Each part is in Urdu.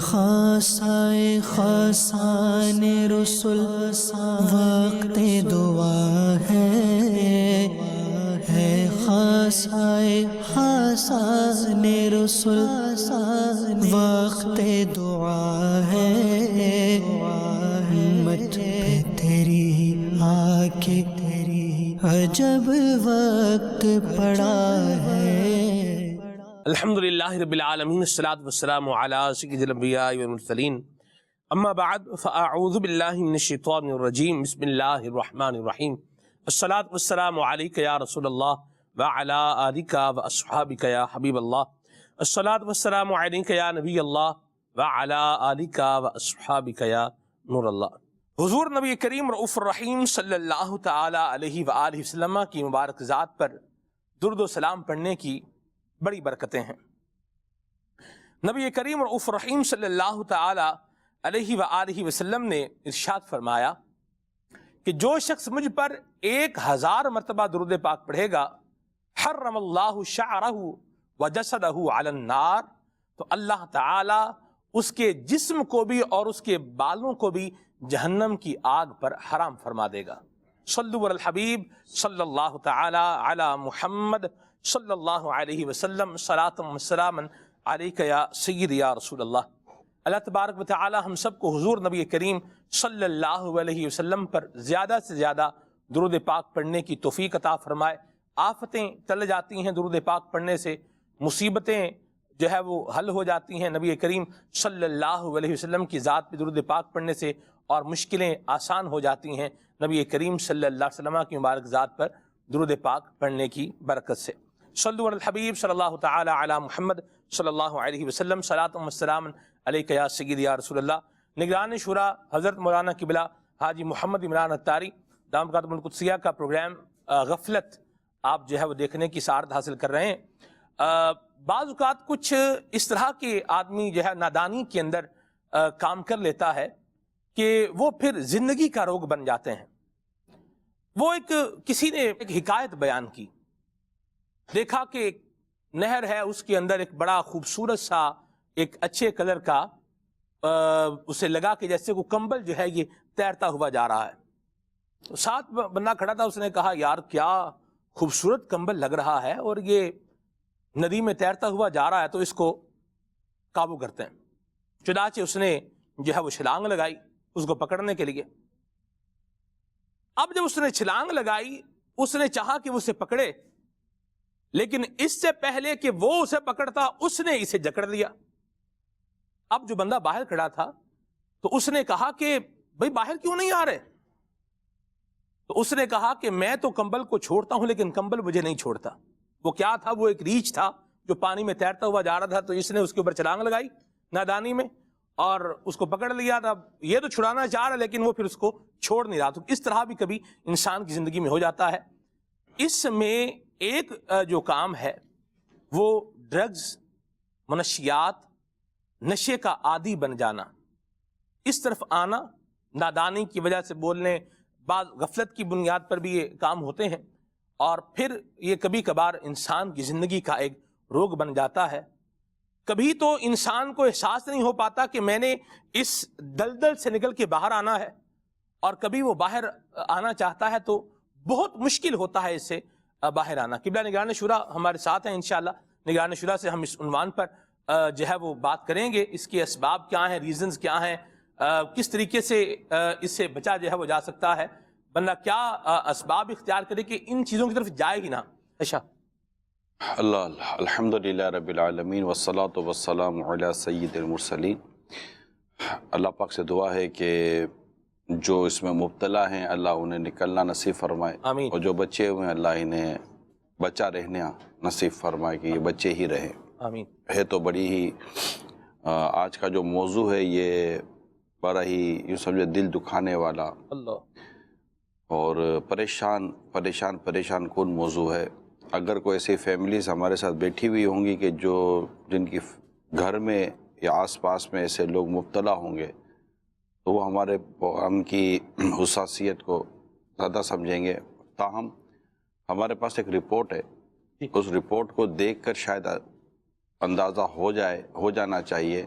خاصائے خاصان رسول وقت دعا ہے خاصائے خاصان رسول وقت دعا ہے امت پہ تیری آ کے تیری عجب وقت پڑا ہے۔ الحمدللہ رب العالمین الصلاۃ والسلام علی سید الانبیاء والمرسلین اما بعد فاعوذ باللہ من الشیطان الرجیم بسم اللہ الرحمن الرحیم الصلاۃ والسلام علیک یا رسول اللہ وعلی آلک واصحابک یا حبیب اللہ الصلاۃ والسلام علیک یا نبی اللہ وعلی آلک واصحابک یا نور اللہ۔ حضور نبی کریم رؤوف الرحیم صلی اللہ تعالی علیہ وآلہ وسلم کی مبارک ذات پر درود و سلام پڑھنے کی بڑی برکتیں ہیں۔ نبی کریم رؤوف الرحیم صلی اللہ تعالی علیہ وآلہ وسلم نے ارشاد فرمایا کہ جو شخص مجھ پر 1000 مرتبہ درود پاک پڑھے گا حرم اللہ شعرہ وجسدہ علی النار، تو اللہ تعالی اس کے جسم کو بھی اور اس کے بالوں کو بھی جہنم کی آگ پر حرام فرما دے گا۔ صلو علی الحبیب صلی اللہ تعالی علی محمد صلی اللہ علیہ وسلم صلاۃ و سلام علیک یا سید یا رسول اللہ۔ اللہ تبارک و تعالی ہم سب کو حضور نبی کریم صلی اللہ علیہ وسلم پر زیادہ سے زیادہ درود پاک پڑھنے کی توفیق عطا فرمائے۔ آفتیں ٹل جاتی ہیں درود پاک پڑھنے سے، مصیبتیں جو ہے وہ حل ہو جاتی ہیں نبی کریم صلی اللہ علیہ وسلم کی ذات پہ درود پاک پڑھنے سے، اور مشکلیں آسان ہو جاتی ہیں نبی کریم صلی اللہ علیہ وسلم کی مبارک ذات پر درود پاک پڑھنے کی برکت سے۔ صلو علی الحبیب صلی اللہ تعالی علی محمد صلی اللہ علیہ وسلم صلاۃ و سلام علیک یا سید یا رسول اللہ۔ نگران شورا حضرت مولانا قبلہ حاجی محمد عمران اتاری دامت برکاتہم القدسیہ کا پروگرام غفلت آپ جو ہے وہ دیکھنے کی سعادت حاصل کر رہے ہیں۔ بعض اوقات کچھ اس طرح کے آدمی جو ہے نادانی کے اندر کام کر لیتا ہے کہ وہ پھر زندگی کا روگ بن جاتے ہیں۔ وہ کسی نے ایک حکایت بیان کی، دیکھا کہ ایک نہر ہے، اس کے اندر ایک بڑا خوبصورت سا ایک اچھے کلر کا اسے لگا کہ جیسے کوئی کمبل جو ہے یہ تیرتا ہوا جا رہا ہے۔ تو ساتھ بندہ کھڑا تھا، اس نے کہا یار کیا خوبصورت کمبل لگ رہا ہے اور یہ ندی میں تیرتا ہوا جا رہا ہے، تو اس کو قابو کرتے ہیں۔ چنانچہ اس نے جو ہے وہ چھلانگ لگائی اس کو پکڑنے کے لیے۔ اب جب اس نے چھلانگ لگائی، اس نے چاہا کہ وہ اسے پکڑے، لیکن اس سے پہلے کہ وہ اسے پکڑتا اس نے اسے جکڑ لیا۔ اب جو بندہ باہر کھڑا تھا تو اس نے کہا کہ بھئی باہر کیوں نہیں آ رہے؟ تو اس نے کہا کہ میں تو کمبل کو چھوڑتا ہوں لیکن کمبل مجھے نہیں چھوڑتا۔ وہ کیا تھا؟ وہ ایک ریچھ تھا جو پانی میں تیرتا ہوا جا رہا تھا، تو اس نے اس کے اوپر چھلانگ لگائی نادانی میں اور اس کو پکڑ لیا تھا۔ یہ تو چھڑانا چاہ رہا لیکن وہ پھر اس کو چھوڑ نہیں رہا۔ تو اس طرح بھی کبھی انسان کی زندگی میں ہو جاتا ہے۔ اس میں ایک جو کام ہے وہ ڈرگز، منشیات، نشے کا عادی بن جانا، اس طرف آنا، نادانی کی وجہ سے بولنے، بعض غفلت کی بنیاد پر بھی یہ کام ہوتے ہیں، اور پھر یہ کبھی کبھار انسان کی زندگی کا ایک روگ بن جاتا ہے۔ کبھی تو انسان کو احساس نہیں ہو پاتا کہ میں نے اس دلدل سے نکل کے باہر آنا ہے، اور کبھی وہ باہر آنا چاہتا ہے تو بہت مشکل ہوتا ہے اس سے باہر آنا۔ قبلہ نگران شورا ہمارے ساتھ ہیں انشاءاللہ۔ نگران شورا سے ہم اس عنوان پر جو ہے وہ بات کریں گے، اس کے اسباب کیا ہیں، ریزنز کیا ہیں، کس طریقے سے اس سے بچا جو ہے وہ جا سکتا ہے، بندہ کیا اسباب اختیار کرے کہ ان چیزوں کی طرف جائے ہی نہ۔ اچھا اللہ الحمدللہ رب العالمین والصلاة والسلام علی سید المرسلین۔ اللہ پاک سے دعا ہے کہ جو اس میں مبتلا ہیں اللہ انہیں نکلنا نصیب فرمائے، آمین۔ اور جو بچے ہوئے ہیں اللہ انہیں بچہ رہنا نصیب فرمائے کہ یہ بچے ہی رہیں۔ آمین۔ ہے تو بڑی ہی آج کا جو موضوع ہے یہ بڑا ہی یوں سمجھے دل دکھانے والا اللہ اور پریشان کن موضوع ہے۔ اگر کوئی ایسی فیملیز ہمارے ساتھ بیٹھی ہوئی ہوں گی کہ جن کی گھر میں یا آس پاس میں ایسے لوگ مبتلا ہوں گے، تو وہ ہمارے پروگرام کی حساسیت کو زیادہ سمجھیں گے۔ تاہم ہمارے پاس ایک رپورٹ ہے، اس رپورٹ کو دیکھ کر شاید اندازہ ہو جانا چاہیے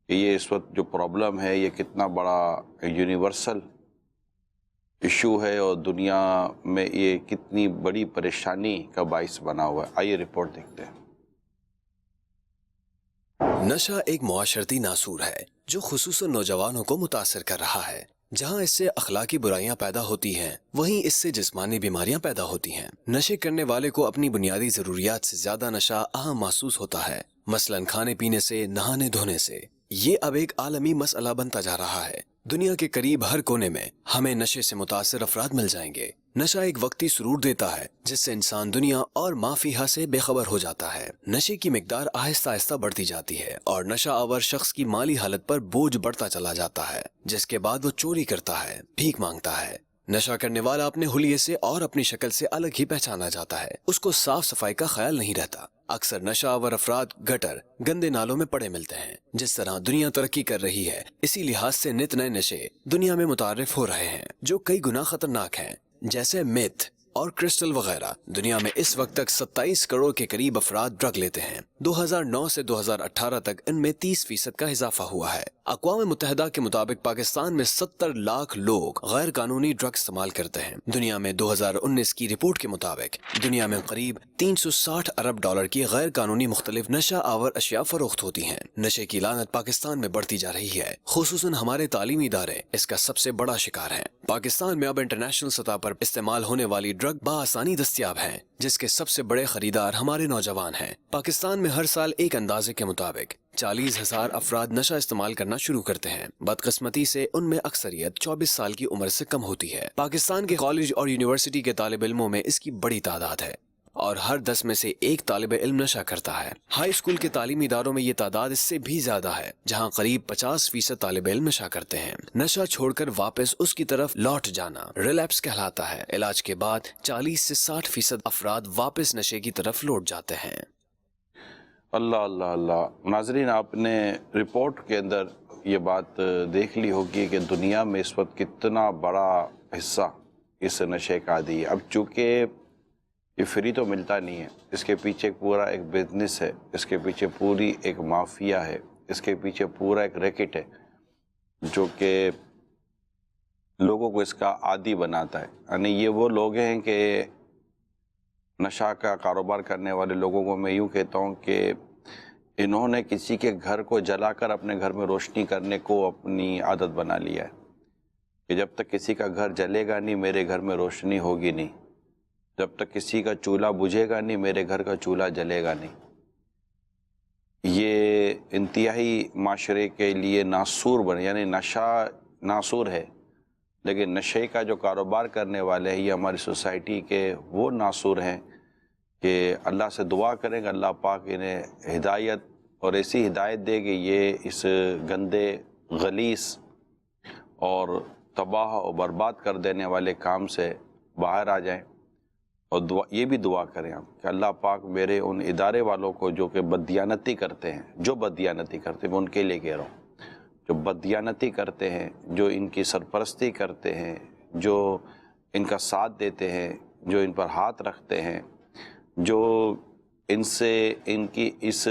کہ یہ اس وقت جو پرابلم ہے یہ کتنا بڑا یونیورسل ایشو ہے اور دنیا میں یہ کتنی بڑی پریشانی کا باعث بنا ہوا ہے. آئیے رپورٹ دیکھتے ہیں. نشہ ایک معاشرتی ناسور ہے جو خصوصاً نوجوانوں کو متاثر کر رہا ہے. جہاں اس سے اخلاقی برائیاں پیدا ہوتی ہیں وہیں اس سے جسمانی بیماریاں پیدا ہوتی ہیں. نشے کرنے والے کو اپنی بنیادی ضروریات سے زیادہ نشہ اہم محسوس ہوتا ہے، مثلاً کھانے پینے سے، نہانے دھونے سے. یہ اب ایک عالمی مسئلہ بنتا جا رہا ہے. دنیا کے قریب ہر کونے میں ہمیں نشے سے متاثر افراد مل جائیں گے. نشہ ایک وقتی سرور دیتا ہے جس سے انسان دنیا اور ما فیہا سے بے خبر ہو جاتا ہے. نشے کی مقدار آہستہ آہستہ بڑھتی جاتی ہے اور نشہ آور شخص کی مالی حالت پر بوجھ بڑھتا چلا جاتا ہے، جس کے بعد وہ چوری کرتا ہے، بھیک مانگتا ہے. نشہ کرنے والا اپنے حلیے سے اور اپنی شکل سے الگ ہی پہچانا جاتا ہے. اس کو صاف صفائی کا خیال نہیں رہتا. اکثر نشہ آور افراد گٹر، گندے نالوں میں پڑے ملتے ہیں. جس طرح دنیا ترقی کر رہی ہے اسی لحاظ سے نت نئے نشے دنیا میں متعارف ہو رہے ہیں جو کئی گنا خطرناک ہیں، جیسے میتھ اور کرسٹل وغیرہ. دنیا میں اس وقت تک 27 کروڑ کے قریب افراد ڈرگ لیتے ہیں. 2009 سے 2018 تک ان میں 30% کا اضافہ ہوا ہے. اقوام متحدہ کے مطابق پاکستان میں 70 لاکھ لوگ غیر قانونی ڈرگ استعمال کرتے ہیں. دنیا میں 2019 کی رپورٹ کے مطابق دنیا میں قریب 360 ارب ڈالر کی غیر قانونی مختلف نشہ آور اشیاء فروخت ہوتی ہیں. نشے کی لعنت پاکستان میں بڑھتی جا رہی ہے، خصوصاً ہمارے تعلیمی ادارے اس کا سب سے بڑا شکار ہیں. پاکستان میں اب انٹرنیشنل سطح پر استعمال ہونے والی ڈرگ بآسانی دستیاب ہیں، جس کے سب سے بڑے خریدار ہمارے نوجوان ہیں. پاکستان میں ہر سال ایک اندازے کے مطابق 40,000 افراد نشہ استعمال کرنا شروع کرتے ہیں. بدقسمتی سے ان میں اکثریت 24 سال کی عمر سے کم ہوتی ہے. پاکستان کے کالج اور یونیورسٹی کے طالب علموں میں اس کی بڑی تعداد ہے اور ہر 10 میں سے ایک طالب علم نشہ کرتا ہے. ہائی اسکول کے تعلیمی اداروں میں یہ تعداد اس سے بھی زیادہ ہے، جہاں قریب 50% طالب علم نشہ کرتے ہیں. نشہ چھوڑ کر واپس اس کی طرف لوٹ جانا ریلیپس کہلاتا ہے. علاج کے بعد 40 سے 60% افراد واپس نشے کی طرف لوٹ جاتے ہیں. اللہ اللہ اللہ. ناظرین، آپ نے رپورٹ کے اندر یہ بات دیکھ لی ہوگی کہ دنیا میں اس وقت کتنا بڑا حصہ اس نشے کا عادی ہے. اب چونکہ یہ فری تو ملتا نہیں ہے، اس کے پیچھے پورا ایک بزنس ہے، اس کے پیچھے پوری ایک مافیا ہے، اس کے پیچھے پورا ایک ریکٹ ہے جو کہ لوگوں کو اس کا عادی بناتا ہے. یعنی یہ وہ لوگ ہیں کہ نشہ کا کاروبار کرنے والے لوگوں کو میں یوں کہتا ہوں کہ انہوں نے کسی کے گھر کو جلا کر اپنے گھر میں روشنی کرنے کو اپنی عادت بنا لیا ہے کہ جب تک کسی کا گھر جلے گا نہیں میرے گھر میں روشنی ہوگی نہیں، جب تک کسی کا چولہا بجھے گا نہیں میرے گھر کا چولہا جلے گا نہیں. یہ انتہائی معاشرے کے لیے ناسور بنے، یعنی نشہ ناسور ہے لیکن نشے کا جو کاروبار کرنے والے ہیں یہ ہماری سوسائٹی کے وہ ناسور ہیں کہ اللہ سے دعا کریں کہ اللہ پاک انہیں ہدایت اور ایسی ہدایت دے کہ یہ اس گندے غلیظ اور تباہ و برباد کر دینے والے کام سے باہر آ جائیں. اور یہ بھی دعا کریں ہم کہ اللہ پاک میرے ان ادارے والوں کو جو کہ بددیانتی کرتے ہیں، جو بددیانتی کرتے ہیں میں ان کے لیے کہہ رہا ہوں، جو بددیانتی کرتے ہیں، جو ان کی سرپرستی کرتے ہیں، جو ان کا ساتھ دیتے ہیں، جو ان پر ہاتھ رکھتے ہیں، جو ان سے ان کی اس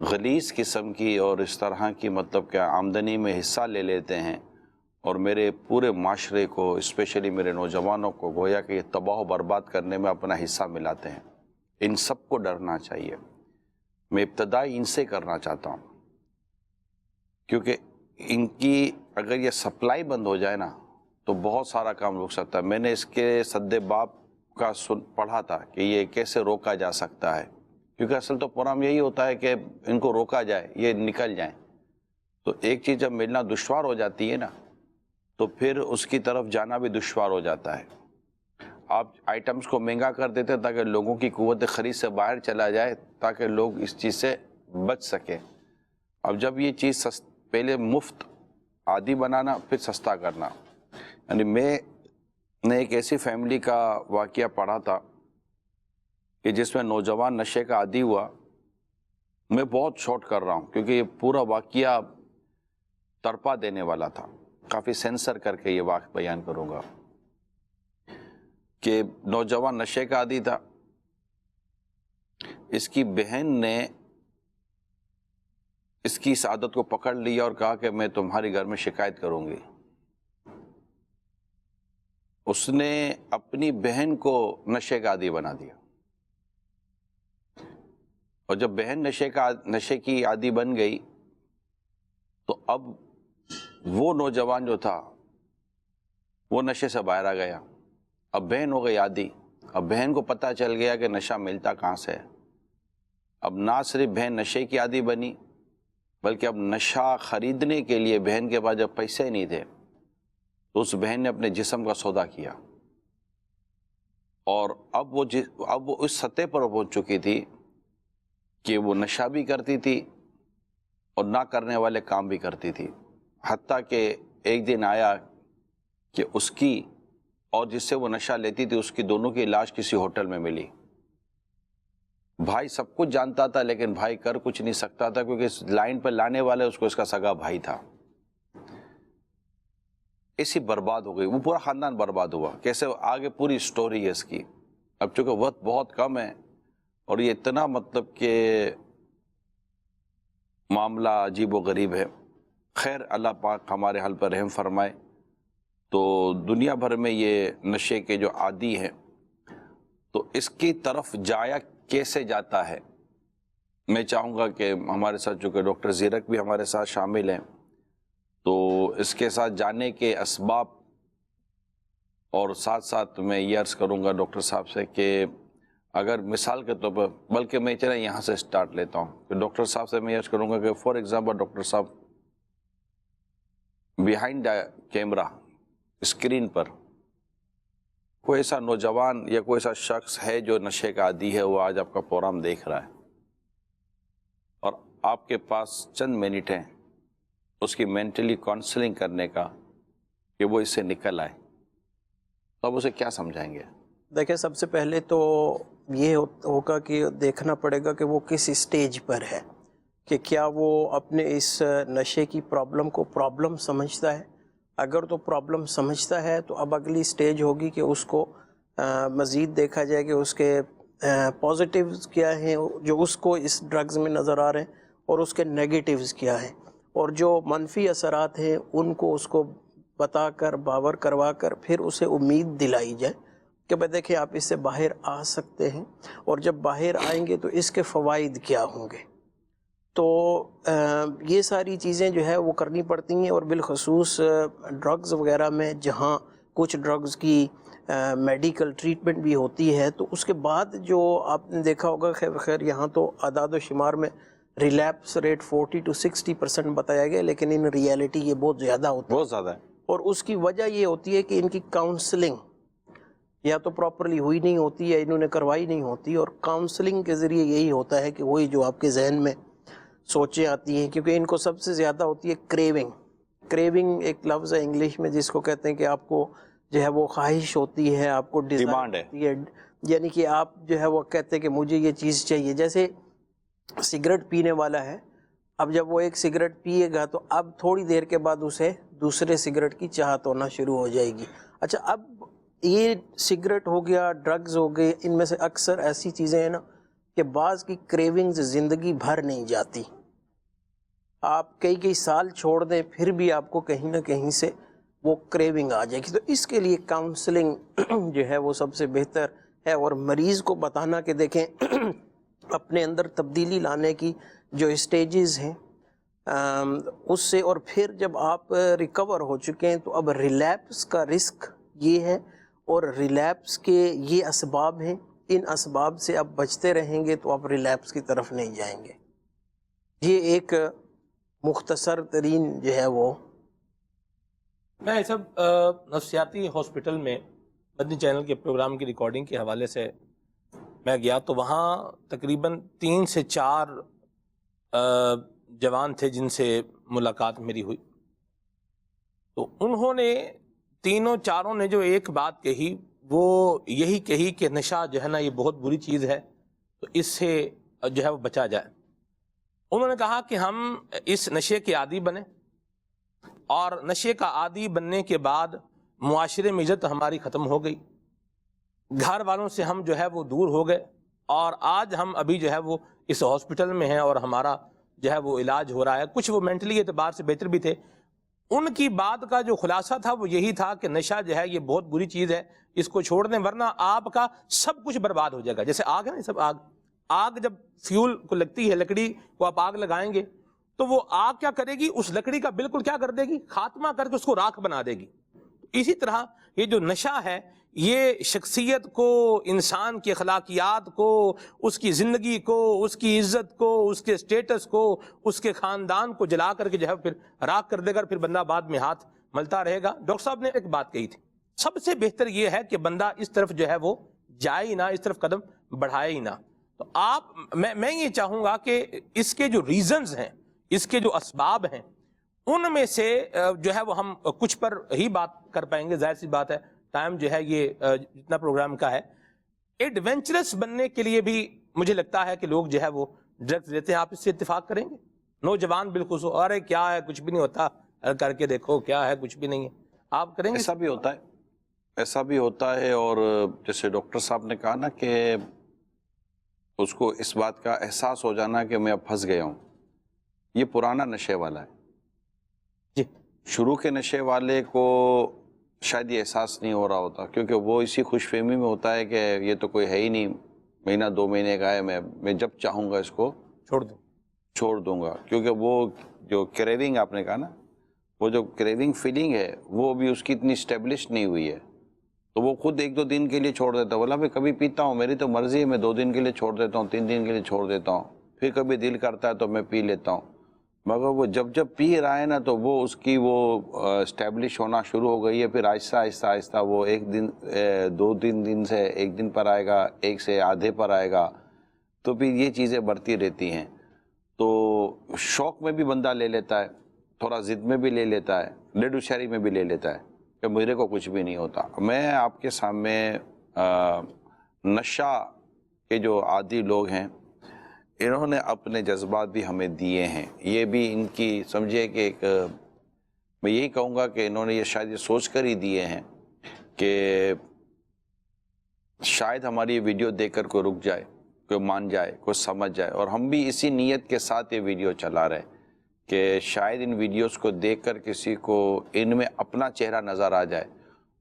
غلیظ قسم کی اور اس طرح کی مطلب کہ آمدنی میں حصہ لے لیتے ہیں اور میرے پورے معاشرے کو اسپیشلی میرے نوجوانوں کو گویا کہ یہ تباہ و برباد کرنے میں اپنا حصہ ملاتے ہیں. ان سب کو ڈرنا چاہیے. میں ابتدائی ان سے کرنا چاہتا ہوں کیونکہ ان کی اگر یہ سپلائی بند ہو جائے نا تو بہت سارا کام رک سکتا ہے. میں نے اس کے سد باب کا پڑھا تھا کہ یہ کیسے روکا جا سکتا ہے، کیونکہ اصل تو پروگرام یہی ہوتا ہے کہ ان کو روکا جائے، یہ نکل جائیں. تو ایک چیز جب ملنا دشوار ہو جاتی ہے نا تو پھر اس کی طرف جانا بھی دشوار ہو جاتا ہے. آپ آئٹمز کو مہنگا کر دیتے تاکہ لوگوں کی قوت خرید سے باہر چلا جائے تاکہ لوگ اس چیز سے بچ سکیں. اب جب یہ چیز پہلے مفت عادی بنانا پھر سستا کرنا. یعنی میں نے ایک ایسی فیملی کا واقعہ پڑھا تھا کہ جس میں نوجوان نشے کا عادی ہوا. میں بہت شارٹ کر رہا ہوں کیونکہ یہ پورا واقعہ تڑپا دینے والا تھا، کافی سینسر کر کے یہ واقعہ بیان کروں گا. کہ نوجوان نشے کا عادی تھا، اس کی بہن نے اس کی اس عادت کو پکڑ لیا اور کہا کہ میں تمہارے گھر میں شکایت کروں گی. اس نے اپنی بہن کو نشے کا عادی بنا دیا، اور جب بہن نشے کی عادی بن گئی تو اب وہ نوجوان جو تھا وہ نشے سے باہر آ گیا. اب بہن ہو گئی عادی. اب بہن کو پتہ چل گیا کہ نشہ ملتا کہاں سے ہے. اب نہ صرف بہن نشے کی عادی بنی، بلکہ اب نشہ خریدنے کے لیے بہن کے پاس جب پیسے نہیں تھے تو اس بہن نے اپنے جسم کا سودا کیا، اور اب وہ اس سطح پر پہنچ چکی تھی کہ وہ نشہ بھی کرتی تھی اور نہ کرنے والے کام بھی کرتی تھی. حتیٰ کہ ایک دن آیا کہ اس کی اور جس سے وہ نشہ لیتی تھی اس کی دونوں کی لاش کسی ہوٹل میں ملی. بھائی سب کچھ جانتا تھا لیکن بھائی کر کچھ نہیں سکتا تھا، کیونکہ اس لائن پر لانے والے اس کو اس کا سگا بھائی تھا. اسی برباد ہو گئی، وہ پورا خاندان برباد ہوا. کیسے آگے پوری سٹوری ہے اس کی. اب چونکہ وقت بہت کم ہے اور یہ اتنا مطلب کہ معاملہ عجیب و غریب ہے. خیر اللہ پاک ہمارے حال پر رحم فرمائے. تو دنیا بھر میں یہ نشے کے جو عادی ہیں تو اس کی طرف جایا کیسے جاتا ہے. میں چاہوں گا کہ ہمارے ساتھ جو کہ ڈاکٹر زیرک بھی ہمارے ساتھ شامل ہیں، تو اس کے ساتھ جانے کے اسباب، اور ساتھ ساتھ میں یہ عرض کروں گا ڈاکٹر صاحب سے کہ اگر مثال کے طور پر، بلکہ میں چلیں یہاں سے سٹارٹ لیتا ہوں کہ ڈاکٹر صاحب سے میں یہ عرض کروں گا کہ فار ایگزامپل ڈاکٹر صاحب بیہائنڈ کیمرہ اسکرین پر کوئی ایسا نوجوان یا کوئی ایسا شخص ہے جو نشے کا عادی ہے، وہ آج آپ کا پروگرام دیکھ رہا ہے اور آپ کے پاس چند منٹ ہیں اس کی مینٹلی کاؤنسلنگ کرنے کا کہ وہ اس سے نکل آئے، تو آپ اسے کیا سمجھائیں گے؟ دیکھیں، سب سے پہلے تو یہ ہوگا کہ دیکھنا پڑے گا کہ وہ کس اسٹیج پر ہے، کہ کیا وہ اپنے اس نشے کی پرابلم کو پرابلم سمجھتا ہے. اگر تو پرابلم سمجھتا ہے تو اب اگلی سٹیج ہوگی کہ اس کو مزید دیکھا جائے کہ اس کے پازیٹیوز کیا ہیں جو اس کو اس ڈرگز میں نظر آ رہے ہیں، اور اس کے نیگیٹیوز کیا ہیں، اور جو منفی اثرات ہیں ان کو اس کو بتا کر باور کروا کر پھر اسے امید دلائی جائے کہ بھئی دیکھیں آپ اس سے باہر آ سکتے ہیں، اور جب باہر آئیں گے تو اس کے فوائد کیا ہوں گے. تو یہ ساری چیزیں جو ہے وہ کرنی پڑتی ہیں، اور بالخصوص ڈرگز وغیرہ میں جہاں کچھ ڈرگز کی میڈیکل ٹریٹمنٹ بھی ہوتی ہے، تو اس کے بعد جو آپ نے دیکھا ہوگا، خیر یہاں تو اعداد و شمار میں ریلیپس ریٹ 40 to 60% بتایا گیا، لیکن ان ریئلٹی یہ بہت زیادہ ہوتا ہے، بہت زیادہ ہے. اور اس کی وجہ یہ ہوتی ہے کہ ان کی کاؤنسلنگ یا تو پراپرلی ہوئی نہیں ہوتی یا انہوں نے کروائی نہیں ہوتی. اور کاؤنسلنگ کے ذریعے یہی ہوتا ہے کہ وہی جو آپ کے ذہن میں سوچیں آتی ہیں، کیونکہ ان کو سب سے زیادہ ہوتی ہے کریونگ. کریونگ ایک لفظ ہے انگلش میں جس کو کہتے ہیں کہ آپ کو جو ہے وہ خواہش ہوتی ہے، آپ کو ڈیمانڈ ہوتی ہے، یعنی کہ آپ جو ہے وہ کہتے ہیں کہ مجھے یہ چیز چاہیے. جیسے سگریٹ پینے والا ہے، اب جب وہ ایک سگریٹ پیے گا تو اب تھوڑی دیر کے بعد اسے دوسرے سگریٹ کی چاہت ہونا شروع ہو جائے گی. اچھا، اب یہ سگریٹ ہو گیا، ڈرگز ہو گئے، ان میں سے اکثر ایسی چیزیں ہیں نا کہ بعض کی کریونگز زندگی بھر نہیں جاتی. آپ کئی سال چھوڑ دیں پھر بھی آپ کو کہیں نہ کہیں سے وہ کریونگ آ جائے گی. تو اس کے لیے کاؤنسلنگ جو ہے وہ سب سے بہتر ہے، اور مریض کو بتانا کہ دیکھیں اپنے اندر تبدیلی لانے کی جو اسٹیجز ہیں اس سے، اور پھر جب آپ ریکور ہو چکے ہیں تو اب ریلیپس کا رسک یہ ہے، اور ریلیپس کے یہ اسباب ہیں، ان اسباب سے آپ بچتے رہیں گے تو آپ ریلیپس کی طرف نہیں جائیں گے. یہ ایک مختصر ترین جو ہے وہ. میں سب نفسیاتی ہاسپٹل میں مدنی چینل کے پروگرام کی ریکارڈنگ کے حوالے سے میں گیا تو وہاں تقریباً 3 سے 4 جوان تھے جن سے ملاقات میری ہوئی. تو انہوں نے چاروں نے جو ایک بات کہی وہ یہی کہی کہ نشہ جو ہے نا یہ بہت بری چیز ہے، تو اس سے جو ہے وہ بچا جائے. انہوں نے کہا کہ ہم اس نشے کے عادی بنیں، اور نشے کا عادی بننے کے بعد معاشرے میں عزت ہماری ختم ہو گئی، گھر والوں سے ہم جو ہے وہ دور ہو گئے، اور آج ہم ابھی جو ہے وہ اس ہاسپٹل میں ہیں اور ہمارا جو ہے وہ علاج ہو رہا ہے، کچھ وہ مینٹلی اعتبار سے بہتر بھی تھے. ان کی بات کا جو خلاصہ تھا وہ یہی تھا کہ نشہ جو ہے یہ بہت بری چیز ہے، اس کو چھوڑ دیں ورنہ آپ کا سب کچھ برباد ہو جائے گا. جیسے آگ ہے نا، سب آگ جب فیول کو لگتی ہے، لکڑی کو آپ آگ لگائیں گے تو وہ آگ کیا کرے گی، اس لکڑی کا بالکل کیا کر دے گی، خاتمہ کر کے اس کو راکھ بنا دے گی. اسی طرح یہ جو نشہ ہے یہ شخصیت کو، انسان کی اخلاقیات کو، اس کی زندگی کو، اس کی عزت کو، اس کے سٹیٹس کو، اس کے خاندان کو جلا کر کے جو ہے پھر راکھ کر دے گا، پھر بندہ بعد میں ہاتھ ملتا رہے گا. ڈاکٹر صاحب نے ایک بات کہی تھی، سب سے بہتر یہ ہے کہ بندہ اس طرف جو ہے وہ جائے ہی نہ، اس طرف قدم بڑھائے ہی نہ. تو میں یہ چاہوں گا کہ اس کے جو ریزنز ہیں، اس کے جو اسباب ہیں، ان میں سے جو ہے وہ ہم کچھ پر ہی بات کر پائیں گے. ظاہر سی بات ہے ٹائم جو ہے یہ جتنا پروگرام کا ہے. ایڈونچرس بننے کے لیے بھی مجھے لگتا ہے کہ لوگ جو ہے وہ ڈرگز لیتے ہیں. آپ اس سے اتفاق کریں گے؟ نوجوان بالخصوص، ارے کیا ہے، کچھ بھی نہیں ہوتا، کر کے دیکھو کیا ہے، کچھ بھی نہیں ہے. آپ کریں گے؟ ایسا بھی ہوتا ہے، ایسا بھی ہوتا ہے. اور جیسے ڈاکٹر صاحب نے کہا نا کہ اس کو اس بات کا احساس ہو جانا کہ میں اب پھنس گیا ہوں، یہ پرانا نشے والا ہے. جی، شروع کے نشے والے کو شاید یہ احساس نہیں ہو رہا ہوتا، کیونکہ وہ اسی خوش فہمی میں ہوتا ہے کہ یہ تو کوئی ہے ہی نہیں، مہینہ 2 مہینے کا ہے، میں جب چاہوں گا اس کو چھوڑ دوں گا. کیونکہ وہ جو کریونگ آپ نے کہا نا، وہ جو کریونگ فیلنگ ہے وہ بھی اس کی اتنی اسٹیبلش نہیں ہوئی ہے، تو وہ خود 1-2 دن کے لیے چھوڑ دیتا ہے. بولا میں کبھی پیتا ہوں، میری تو مرضی ہے، میں 2 دن کے لیے چھوڑ دیتا ہوں، 3 دن کے لیے چھوڑ دیتا ہوں، پھر کبھی دل کرتا ہے تو میں پی لیتا ہوں. مگر وہ جب پی رہا ہے نا تو وہ اس کی وہ اسٹیبلش ہونا شروع ہو گئی ہے. پھر آہستہ آہستہ وہ 1 دن 2-3 دن سے 1 دن پر آئے گا، 1 سے آدھے پر آئے گا، تو پھر یہ چیزیں بڑھتی رہتی ہیں. تو شوق میں بھی بندہ لے لیتا ہے، تھوڑا ضد میں بھی لے لیتا ہے، لیڈ ہوشیاری میں بھی لے لیتا ہے کہ میرے کو کچھ بھی نہیں ہوتا. میں آپ کے سامنے نشہ کے جو عادی لوگ ہیں، انہوں نے اپنے جذبات بھی ہمیں دیے ہیں. یہ بھی ان کی سمجھے کہ ایک، میں یہی کہوں گا کہ انہوں نے یہ شاید یہ سوچ کر ہی دیے ہیں کہ شاید ہماری یہ ویڈیو دیکھ کر کوئی رک جائے، کوئی مان جائے، کوئی سمجھ جائے. اور ہم بھی اسی نیت کے ساتھ یہ ویڈیو چلا رہے کہ شاید ان ویڈیوز کو دیکھ کر کسی کو ان میں اپنا چہرہ نظر آ جائے،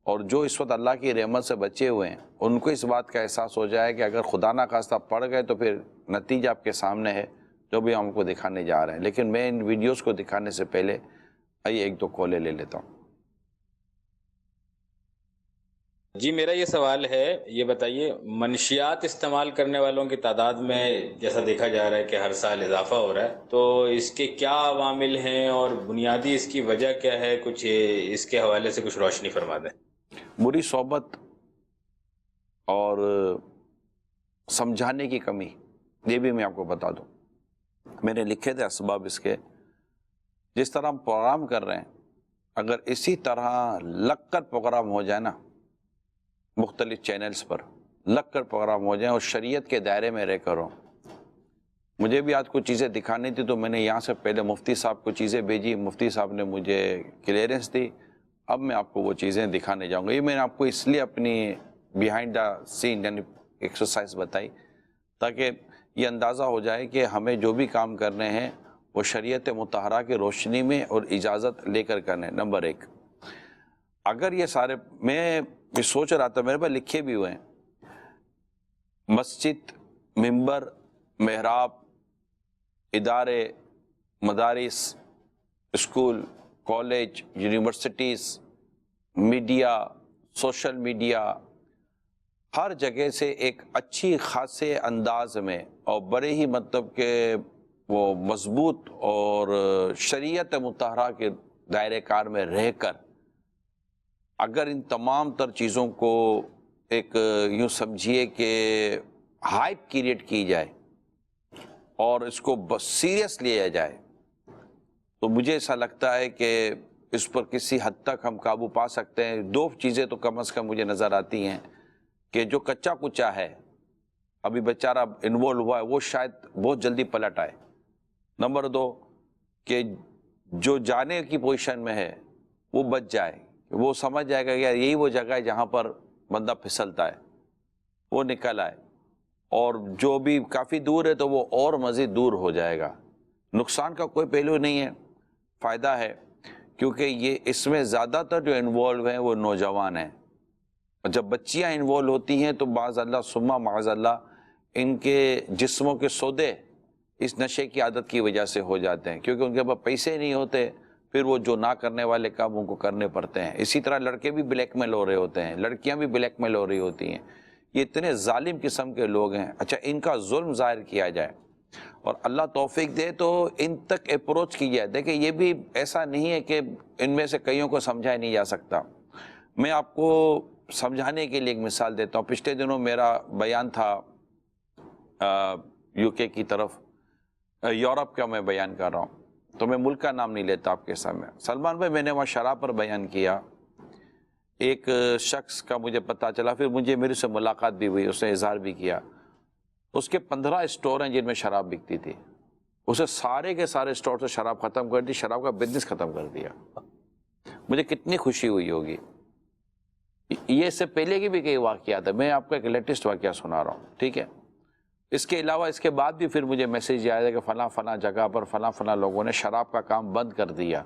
اور جو اس وقت اللہ کی رحمت سے بچے ہوئے ہیں ان کو اس بات کا احساس ہو جائے کہ اگر خدا نہ خواستہ پڑ گئے تو پھر نتیجہ آپ کے سامنے ہے جو بھی ہم کو دکھانے جا رہے ہیں. لیکن میں ان ویڈیوز کو دکھانے سے پہلے آئیے 1-2 کالیں لے لیتا ہوں. جی، میرا یہ سوال ہے، یہ بتائیے منشیات استعمال کرنے والوں کی تعداد میں جیسا دیکھا جا رہا ہے کہ ہر سال اضافہ ہو رہا ہے، تو اس کے کیا عوامل ہیں اور بنیادی اس کی وجہ کیا ہے؟ کچھ اس کے حوالے سے کچھ روشنی فرما دیں. بری صحبت اور سمجھانے کی کمی، یہ بھی میں آپ کو بتا دوں. میں نے لکھے تھے اسباب اس کے. جس طرح ہم پروگرام کر رہے ہیں، اگر اسی طرح لگ کر پروگرام ہو جائے نا، مختلف چینلز پر لگ کر پروگرام ہو جائیں اور شریعت کے دائرے میں رہ کر ہوں. مجھے بھی آج کچھ چیزیں دکھانی تھی تو میں نے یہاں سے پہلے مفتی صاحب کو چیزیں بھیجی، مفتی صاحب نے مجھے کلیئرنس دی. اب میں آپ کو وہ چیزیں دکھانے جاؤں گا. یہ میں نے آپ کو اس لیے اپنی بیہائنڈ دا سین یعنی ایکسرسائز بتائی تاکہ یہ اندازہ ہو جائے کہ ہمیں جو بھی کام کرنے ہیں وہ شریعت مطہرہ کی روشنی میں اور اجازت لے کر کرنے. نمبر 1، اگر یہ سارے، میں بھی سوچ رہا تھا، میرے پاس لکھے بھی ہوئے ہیں، مسجد، ممبر، محراب، ادارے، مدارس، school, college, universities, media, social media, ہر جگہ سے ایک اچھی خاصے انداز میں اور بڑے ہی مطلب کہ وہ مضبوط اور شریعت مطہرہ کے دائرہ کار میں رہ کر اگر ان تمام تر چیزوں کو ایک یوں سمجھیے کہ ہائپ کریٹ کی جائے اور اس کو بس سیریس لیا جائے، تو مجھے ایسا لگتا ہے کہ اس پر کسی حد تک ہم قابو پا سکتے ہیں. 2 چیزیں تو کم از کم مجھے نظر آتی ہیں کہ جو کچا کچا ہے، ابھی بیچارہ انوالو ہوا ہے، وہ شاید بہت جلدی پلٹ آئے. نمبر 2 کہ جو جانے کی پوزیشن میں ہے وہ بچ جائے، وہ سمجھ جائے گا کہ یار یہی وہ جگہ ہے جہاں پر بندہ پھسلتا ہے، وہ نکل آئے. اور جو بھی کافی دور ہے تو وہ اور مزید دور ہو جائے گا. نقصان کا کوئی پہلو نہیں ہے، فائدہ ہے، کیونکہ یہ اس میں زیادہ تر جو انوالو ہیں وہ نوجوان ہیں، اور جب بچیاں انوالو ہوتی ہیں تو بعض اللہ ثم معاذ اللہ ان کے جسموں کے سودے اس نشے کی عادت کی وجہ سے ہو جاتے ہیں، کیونکہ ان کے پاس پیسے نہیں ہوتے، پھر وہ جو نہ کرنے والے کام ان کو کرنے پڑتے ہیں۔ اسی طرح لڑکے بھی بلیک میل ہو رہے ہوتے ہیں، لڑکیاں بھی بلیک میل ہو رہی ہوتی ہیں۔ یہ اتنے ظالم قسم کے لوگ ہیں۔ اچھا، ان کا ظلم ظاہر کیا جائے اور اللہ توفیق دے تو ان تک اپروچ کی جائے۔ دیکھیں، یہ بھی ایسا نہیں ہے کہ ان میں سے کئیوں کو سمجھایا نہیں جا سکتا۔ میں آپ کو سمجھانے کے لیے ایک مثال دیتا ہوں۔ پچھلے دنوں میرا بیان تھا یو کے کی طرف، یورپ کا میں بیان کر رہا ہوں، تو میں ملک کا نام نہیں لیتا آپ کے سامنے۔ سلمان بھائی، میں نے وہاں شراب پر بیان کیا، ایک شخص کا مجھے پتہ چلا، پھر مجھے میرے سے ملاقات بھی ہوئی، اس نے اظہار بھی کیا، اس کے 15 اسٹور ہیں جن میں شراب بکتی تھی، اسے سارے کے سارے اسٹور سے شراب ختم کر دی، شراب کا بزنس ختم کر دیا۔ مجھے کتنی خوشی ہوئی ہوگی۔ یہ اس سے پہلے کی بھی کئی واقعات ہیں، میں آپ کو ایک لیٹسٹ واقعہ سنا رہا ہوں، ٹھیک ہے؟ اس کے علاوہ اس کے بعد بھی پھر مجھے میسیج آیا کہ فلاں فلاں جگہ پر فلاں فلاں لوگوں نے شراب کا کام بند کر دیا،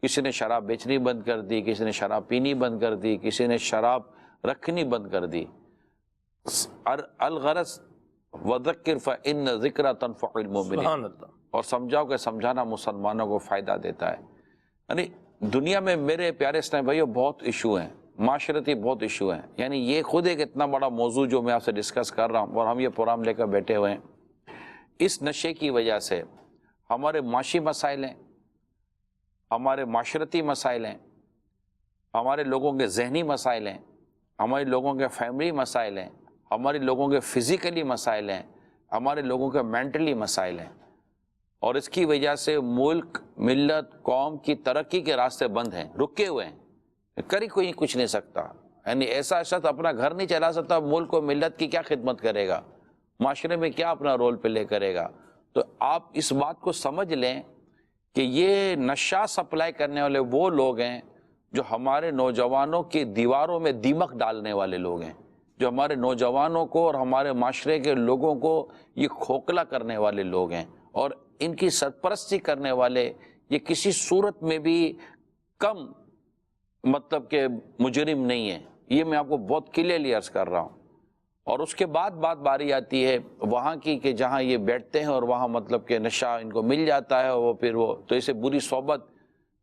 کسی نے شراب بیچنی بند کر دی، کسی نے شراب پینی بند کر دی، کسی نے شراب رکھنی بند کر دی۔ الغرض وذکر فإن ذکر تنفع المؤمنین، سبحان اللہ۔ اور سمجھاؤ کہ سمجھانا مسلمانوں کو فائدہ دیتا ہے۔ یعنی دنیا میں میرے پیارے اسلام بھائیو بہت ایشو ہیں، معاشرتی بہت ایشو ہیں، یعنی یہ خود ایک اتنا بڑا موضوع جو میں آپ سے ڈسکس کر رہا ہوں اور ہم یہ پروگرام لے کر بیٹھے ہوئے ہیں، اس نشے کی وجہ سے ہمارے معاشی مسائل ہیں، ہمارے معاشرتی مسائل ہیں، ہمارے لوگوں کے ذہنی مسائل ہیں، ہمارے لوگوں کے فیملی مسائل ہیں، ہمارے لوگوں کے فزیکلی مسائل ہیں، ہمارے لوگوں کے مینٹلی مسائل ہیں، اور اس کی وجہ سے ملک، ملت، قوم کی ترقی کے راستے بند ہیں، رکے ہوئے ہیں، کری کوئی کچھ نہیں سکتا۔ یعنی ایسا شخص اپنا گھر نہیں چلا سکتا، ملک و ملت کی کیا خدمت کرے گا، معاشرے میں کیا اپنا رول پلے کرے گا؟ تو آپ اس بات کو سمجھ لیں کہ یہ نشہ سپلائی کرنے والے وہ لوگ ہیں جو ہمارے نوجوانوں کی دیواروں میں دیمک ڈالنے والے لوگ ہیں، جو ہمارے نوجوانوں کو اور ہمارے معاشرے کے لوگوں کو یہ کھوکھلا کرنے والے لوگ ہیں، اور ان کی سرپرستی کرنے والے یہ کسی صورت میں بھی کم مطلب کہ مجرم نہیں ہے۔ یہ میں آپ کو بہت کلیئرلی عرض کر رہا ہوں۔ اور اس کے بعد بات باری آتی ہے وہاں کی کہ جہاں یہ بیٹھتے ہیں اور وہاں مطلب کہ نشہ ان کو مل جاتا ہے، وہ پھر وہ تو اسے بری صحبت،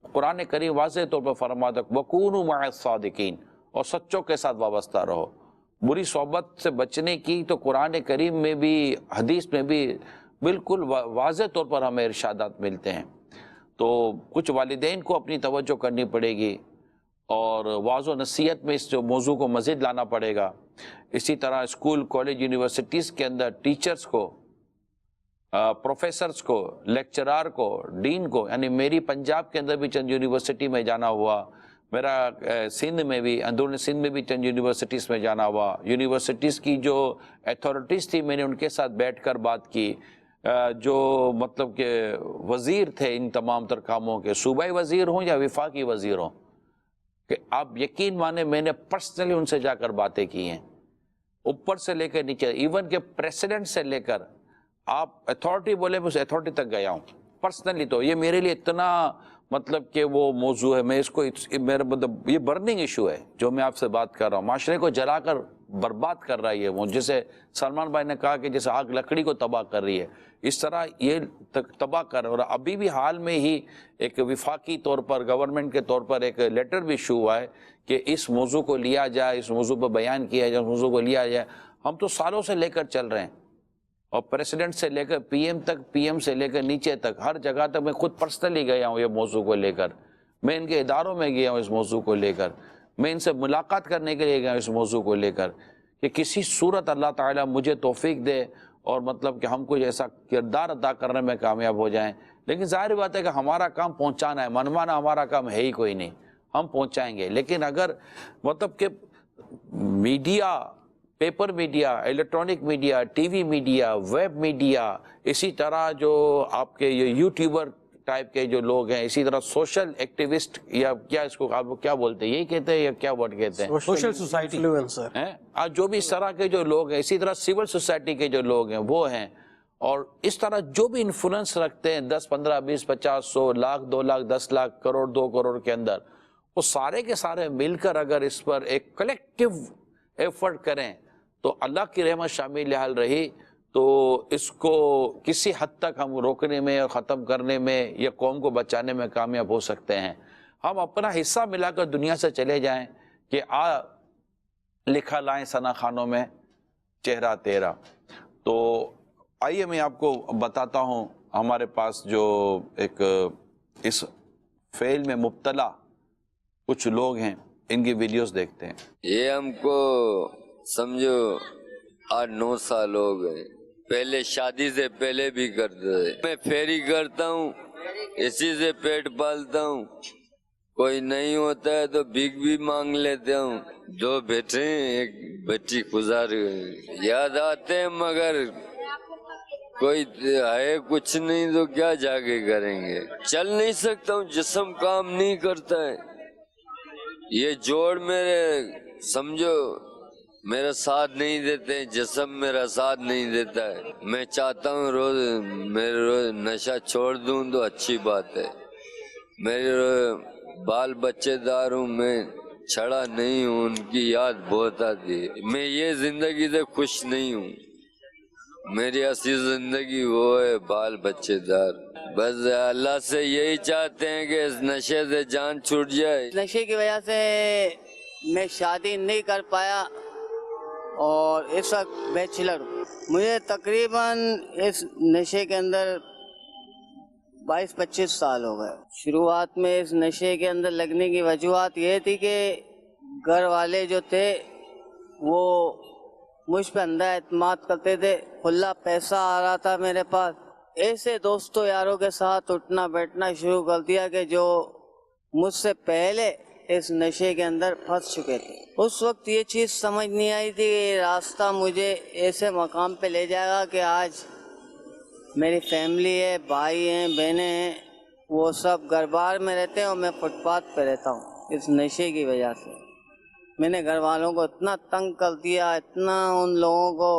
قرآن کریم واضح طور پر فرماتا ہے وَكُونُوا مَعَ الصَّادِقِينَ، اور سچوں کے ساتھ وابستہ رہو۔ بری صحبت سے بچنے کی تو قرآن کریم میں بھی، حدیث میں بھی بالکل واضح طور پر ہمیں ارشادات ملتے ہیں۔ تو کچھ والدین کو اپنی توجہ کرنی پڑے گی، اور واعظ و نصیحت میں اس جو موضوع کو مزید لانا پڑے گا۔ اسی طرح اسکول، کالج، یونیورسٹیز کے اندر ٹیچرز کو، پروفیسرز کو، لیکچرار کو، ڈین کو، یعنی میری پنجاب کے اندر بھی چند یونیورسٹی میں جانا ہوا، میرا سندھ میں بھی، اندرون سندھ میں بھی چند یونیورسٹیز میں جانا ہوا، یونیورسٹیز کی جو اتھارٹیز تھی میں نے ان کے ساتھ بیٹھ کر بات کی، جو مطلب کہ وزیر تھے ان تمام تر کاموں کے، صوبائی وزیر ہوں یا وفاقی وزیر ہوں، کہ آپ یقین مانیں میں نے پرسنلی ان سے جا کر باتیں کی ہیں، اوپر سے لے کر نیچے، ایون کہ پریسیڈنٹ سے لے کر آپ اتھارٹی بولے میں اس اتھارٹی تک گیا ہوں پرسنلی۔ تو یہ میرے لیے اتنا مطلب کہ وہ موضوع ہے، میں اس کو میرا مطلب یہ برننگ ایشو ہے جو میں آپ سے بات کر رہا ہوں، معاشرے کو جلا کر برباد کر رہا ہے وہ، جسے سلمان بھائی نے کہا کہ جیسے آگ لکڑی کو تباہ کر رہی ہے، اس طرح یہ تباہ کر رہا ہے۔ اور ابھی بھی حال میں ہی ایک وفاقی طور پر، گورنمنٹ کے طور پر ایک لیٹر بھی ایشو ہوا ہے کہ اس موضوع کو لیا جائے، اس موضوع پر بیان کیا جائے، اس موضوع کو لیا جائے۔ ہم تو سالوں سے لے کر چل رہے ہیں، اور پریسیڈنٹ سے لے کر پی ایم تک، پی ایم سے لے کر نیچے تک، ہر جگہ تک میں خود پرسنلی گیا ہوں یہ موضوع کو لے کر، میں ان کے اداروں میں گیا ہوں اس موضوع کو لے کر، میں ان سے ملاقات کرنے کے لیے گیا ہوں اس موضوع کو لے کر، کہ کسی صورت اللہ تعالیٰ مجھے توفیق دے اور مطلب کہ ہم کوئی ایسا کردار ادا کرنے میں کامیاب ہو جائیں۔ لیکن ظاہر بات ہے کہ ہمارا کام پہنچانا ہے، منوانا ہمارا کام ہے ہی کوئی نہیں، ہم پہنچائیں گے۔ لیکن اگر مطلب کہ media, paper media, electronic media, T V media, web media, اسی طرح جو آپ کے یہ یوٹیوبر ٹائپ کے جو لوگ ہیں، اسی طرح سوشل ایکٹیوسٹ، یا کیا اس کو آپ کیا بولتے ہیں، یہی کہتے ہیں یا کیا ورڈ کہتے ہیں، سوشل سوسائٹی انفلوئنسر، آج جو بھی اس طرح کے جو لوگ ہیں، اسی طرح سول سوسائٹی کے جو لوگ ہیں وہ ہیں، اور اس طرح جو بھی انفلوئنس رکھتے ہیں 10 15 20 50 100 لاکھ 2 لاکھ 10 لاکھ کروڑ 2 کروڑ کے اندر، وہ سارے کے سارے مل کر اگر اس پر ایک کلیکٹیو ایفرٹ کریں تو اللہ کی رحمت شامل حال رہی تو اس کو کسی حد تک ہم روکنے میں اور ختم کرنے میں یا قوم کو بچانے میں کامیاب ہو سکتے ہیں۔ ہم اپنا حصہ ملا کر دنیا سے چلے جائیں کہ لکھا لائیں ثنا خانوں میں چہرہ تیرا۔ تو آئیے میں آپ کو بتاتا ہوں، ہمارے پاس جو ایک اس فعل میں مبتلا کچھ لوگ ہیں، ان کی ویڈیوز دیکھتے ہیں۔ یہ ہم کو سمجھو 8-9 سال ہو گئے، پہلے شادی سے پہلے بھی کرتے تھے۔ میں پھیری کرتا ہوں، اسی سے پیٹ پالتا ہوں، کوئی نہیں ہوتا ہے تو بھیک بھی مانگ لیتا ہوں۔ 2 بیٹے ہیں، ایک بچی گزار گئی، یاد آتے ہیں مگر کوئی ہے کچھ نہیں تو کیا جا کے کریں گے۔ چل نہیں سکتا ہوں، جسم کام نہیں کرتا ہے، یہ جوڑ میرے سمجھو میرا ساتھ نہیں دیتے، جسم میرا ساتھ نہیں دیتا ہے۔ میں چاہتا ہوں روز نشہ چھوڑ دوں تو اچھی بات ہے۔ میرے بال بچے دار ہوں، میں چھڑا نہیں ہوں، ان کی یاد بہت آتی ہے۔ میں یہ زندگی سے خوش نہیں ہوں، میری اصلی زندگی وہ ہے بال بچے دار۔ بس اللہ سے یہی چاہتے ہیں کہ اس نشے سے جان چھوٹ جائے۔ نشے کی وجہ سے میں شادی نہیں کر پایا اور اس وقت بیچلر ہوں۔ مجھے تقریباً اس نشے کے اندر 22-25 سال ہو گئے۔ شروعات میں اس نشے کے اندر لگنے کی وجوہات یہ تھی کہ گھر والے جو تھے وہ مجھ پہ اندھا اعتماد کرتے تھے، کھلا پیسہ آ رہا تھا میرے پاس، ایسے دوستوں یاروں کے ساتھ اٹھنا بیٹھنا شروع کر دیا کہ جو مجھ سے پہلے اس نشے کے اندر پھنس چکے تھے۔ اس وقت یہ چیز سمجھ نہیں آئی تھی کہ یہ راستہ مجھے ایسے مقام پہ لے جائے گا کہ آج میری فیملی ہے، بھائی ہیں، بہنیں ہیں، وہ سب گھر بار میں رہتے ہیں اور میں فٹ پاتھ پہ رہتا ہوں۔ اس نشے کی وجہ سے میں نے گھر والوں کو اتنا تنگ کر دیا، اتنا ان لوگوں کو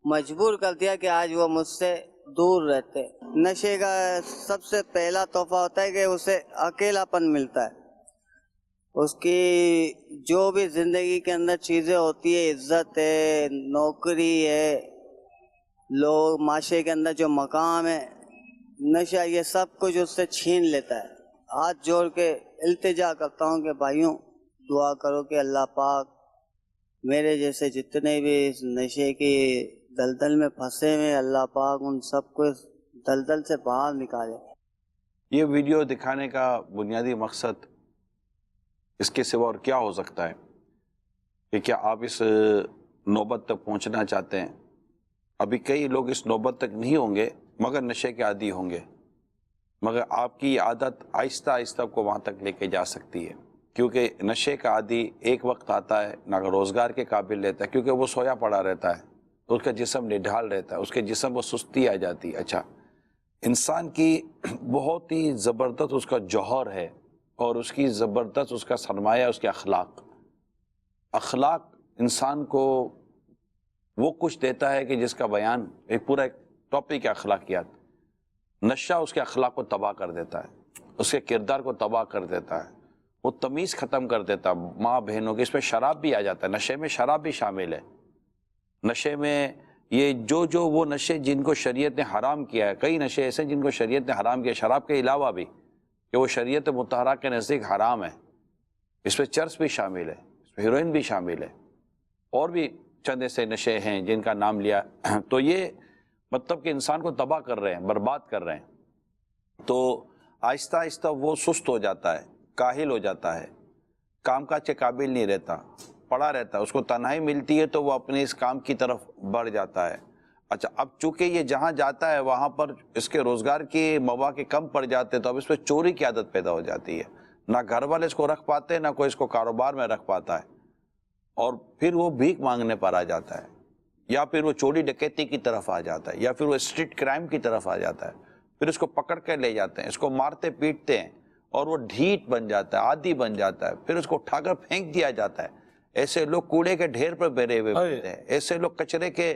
مجبور کر دیا کہ آج وہ مجھ سے دور رہتے۔ نشے کا سب سے پہلا تحفہ ہوتا ہے کہ اسے اکیلا پن ملتا ہے، اس کی جو بھی زندگی کے اندر چیزیں ہوتی ہے، عزت ہے، نوکری ہے، لوگ معاشرے کے اندر جو مقام ہے، نشہ یہ سب کچھ اس سے چھین لیتا ہے۔ ہاتھ جوڑ کے التجا کرتا ہوں کہ بھائیوں دعا کرو کہ اللہ پاک میرے جیسے جتنے بھی اس نشے کی دلدل میں پھنسے ہوئے، اللہ پاک ان سب کو اس دلدل سے باہر نکالے۔ یہ ویڈیو دکھانے کا بنیادی مقصد اس کے سوا اور کیا ہو سکتا ہے کہ کیا آپ اس نوبت تک پہنچنا چاہتے ہیں؟ ابھی کئی لوگ اس نوبت تک نہیں ہوں گے مگر نشے کے عادی ہوں گے، مگر آپ کی عادت آہستہ آہستہ کو وہاں تک لے کے جا سکتی ہے، کیونکہ نشے کا عادی ایک وقت آتا ہے نہ روزگار کے قابل رہتا ہے، کیونکہ وہ سویا پڑا رہتا ہے، اس کا جسم نڈھال رہتا ہے، اس کے جسم کو سستی آ جاتی ہے۔ اچھا، انسان کی بہت ہی زبردست اس کا جوہر ہے اور اس کی زبردست اس کا سرمایہ اس کے اخلاق۔ اخلاق انسان کو وہ کچھ دیتا ہے کہ جس کا بیان ایک پورا ایک ٹاپک ہے، اخلاقیات۔ نشہ اس کے اخلاق کو تباہ کر دیتا ہے، اس کے کردار کو تباہ کر دیتا ہے، وہ تمیز ختم کر دیتا ہے ماں بہنوں کی۔ اس میں شراب بھی آ جاتا ہے، نشے میں شراب بھی شامل ہے۔ نشے میں یہ جو وہ نشے جن کو شریعت نے حرام کیا ہے، کئی نشے ایسے جن کو شریعت نے حرام کیا، شراب کے علاوہ بھی کہ وہ شریعت مطہرہ کے نزدیک حرام ہے، اس میں چرس بھی شامل ہے، اس میں ہیروئن بھی شامل ہے، اور بھی چند ایسے نشے ہیں جن کا نام لیا۔ تو یہ مطلب کہ انسان کو تباہ کر رہے ہیں، برباد کر رہے ہیں۔ تو آہستہ آہستہ وہ سست ہو جاتا ہے، کاہل ہو جاتا ہے، کام کاج کے قابل نہیں رہتا، پڑا رہتا ہے، اس کو تنہائی ملتی ہے تو وہ اپنے اس کام کی طرف بڑھ جاتا ہے۔ اچھا، اب چونکہ یہ جہاں جاتا ہے وہاں پر اس کے روزگار کے مواقع کم پڑ جاتے ہیں، تو اب اس پہ چوری کی عادت پیدا ہو جاتی ہے، نہ گھر والے اس کو رکھ پاتے، نہ کوئی اس کو کاروبار میں رکھ پاتا ہے، اور پھر وہ بھیک مانگنے پر آ جاتا ہے، یا پھر وہ چوری ڈکیتی کی طرف آ جاتا ہے، یا پھر وہ اسٹریٹ کرائم کی طرف آ جاتا ہے۔ پھر اس کو پکڑ کے لے جاتے ہیں، اس کو مارتے پیٹتے ہیں، اور وہ ڈھیٹ بن جاتا ہے، عادی بن جاتا ہے، پھر اس کو اٹھا کر پھینک دیا جاتا ہے۔ ایسے لوگ کوڑے کے ڈھیر پر بیٹھے ہوئے ہوتے ہیں، ایسے لوگ کچرے کے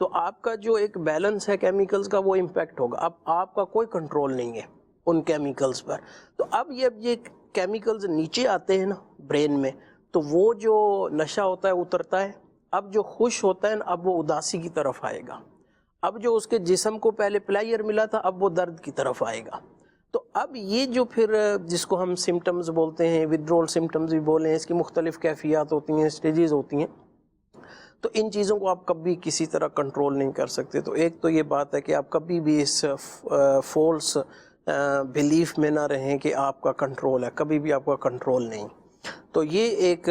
تو آپ کا جو ایک بیلنس ہے کیمیکلز کا وہ امپیکٹ ہوگا. اب آپ کا کوئی کنٹرول نہیں ہے ان کیمیکلز پر. تو اب یہ کیمیکلز نیچے آتے ہیں نا برین میں, تو وہ جو نشہ ہوتا ہے اترتا ہے. اب جو خوش ہوتا ہے نا, اب وہ اداسی کی طرف آئے گا. اب جو اس کے جسم کو پہلے پلیئر ملا تھا, اب وہ درد کی طرف آئے گا. تو اب یہ جو پھر جس کو ہم سمٹمز بولتے ہیں, ودرول سمٹمز بھی بولیں, اس کی مختلف کیفیات ہوتی ہیں, سٹیجز ہوتی ہیں. تو ان چیزوں کو آپ کبھی کسی طرح کنٹرول نہیں کر سکتے. تو ایک تو یہ بات ہے کہ آپ کبھی بھی اس فولس بلیف میں نہ رہیں کہ آپ کا کنٹرول ہے, کبھی بھی آپ کا کنٹرول نہیں. تو یہ ایک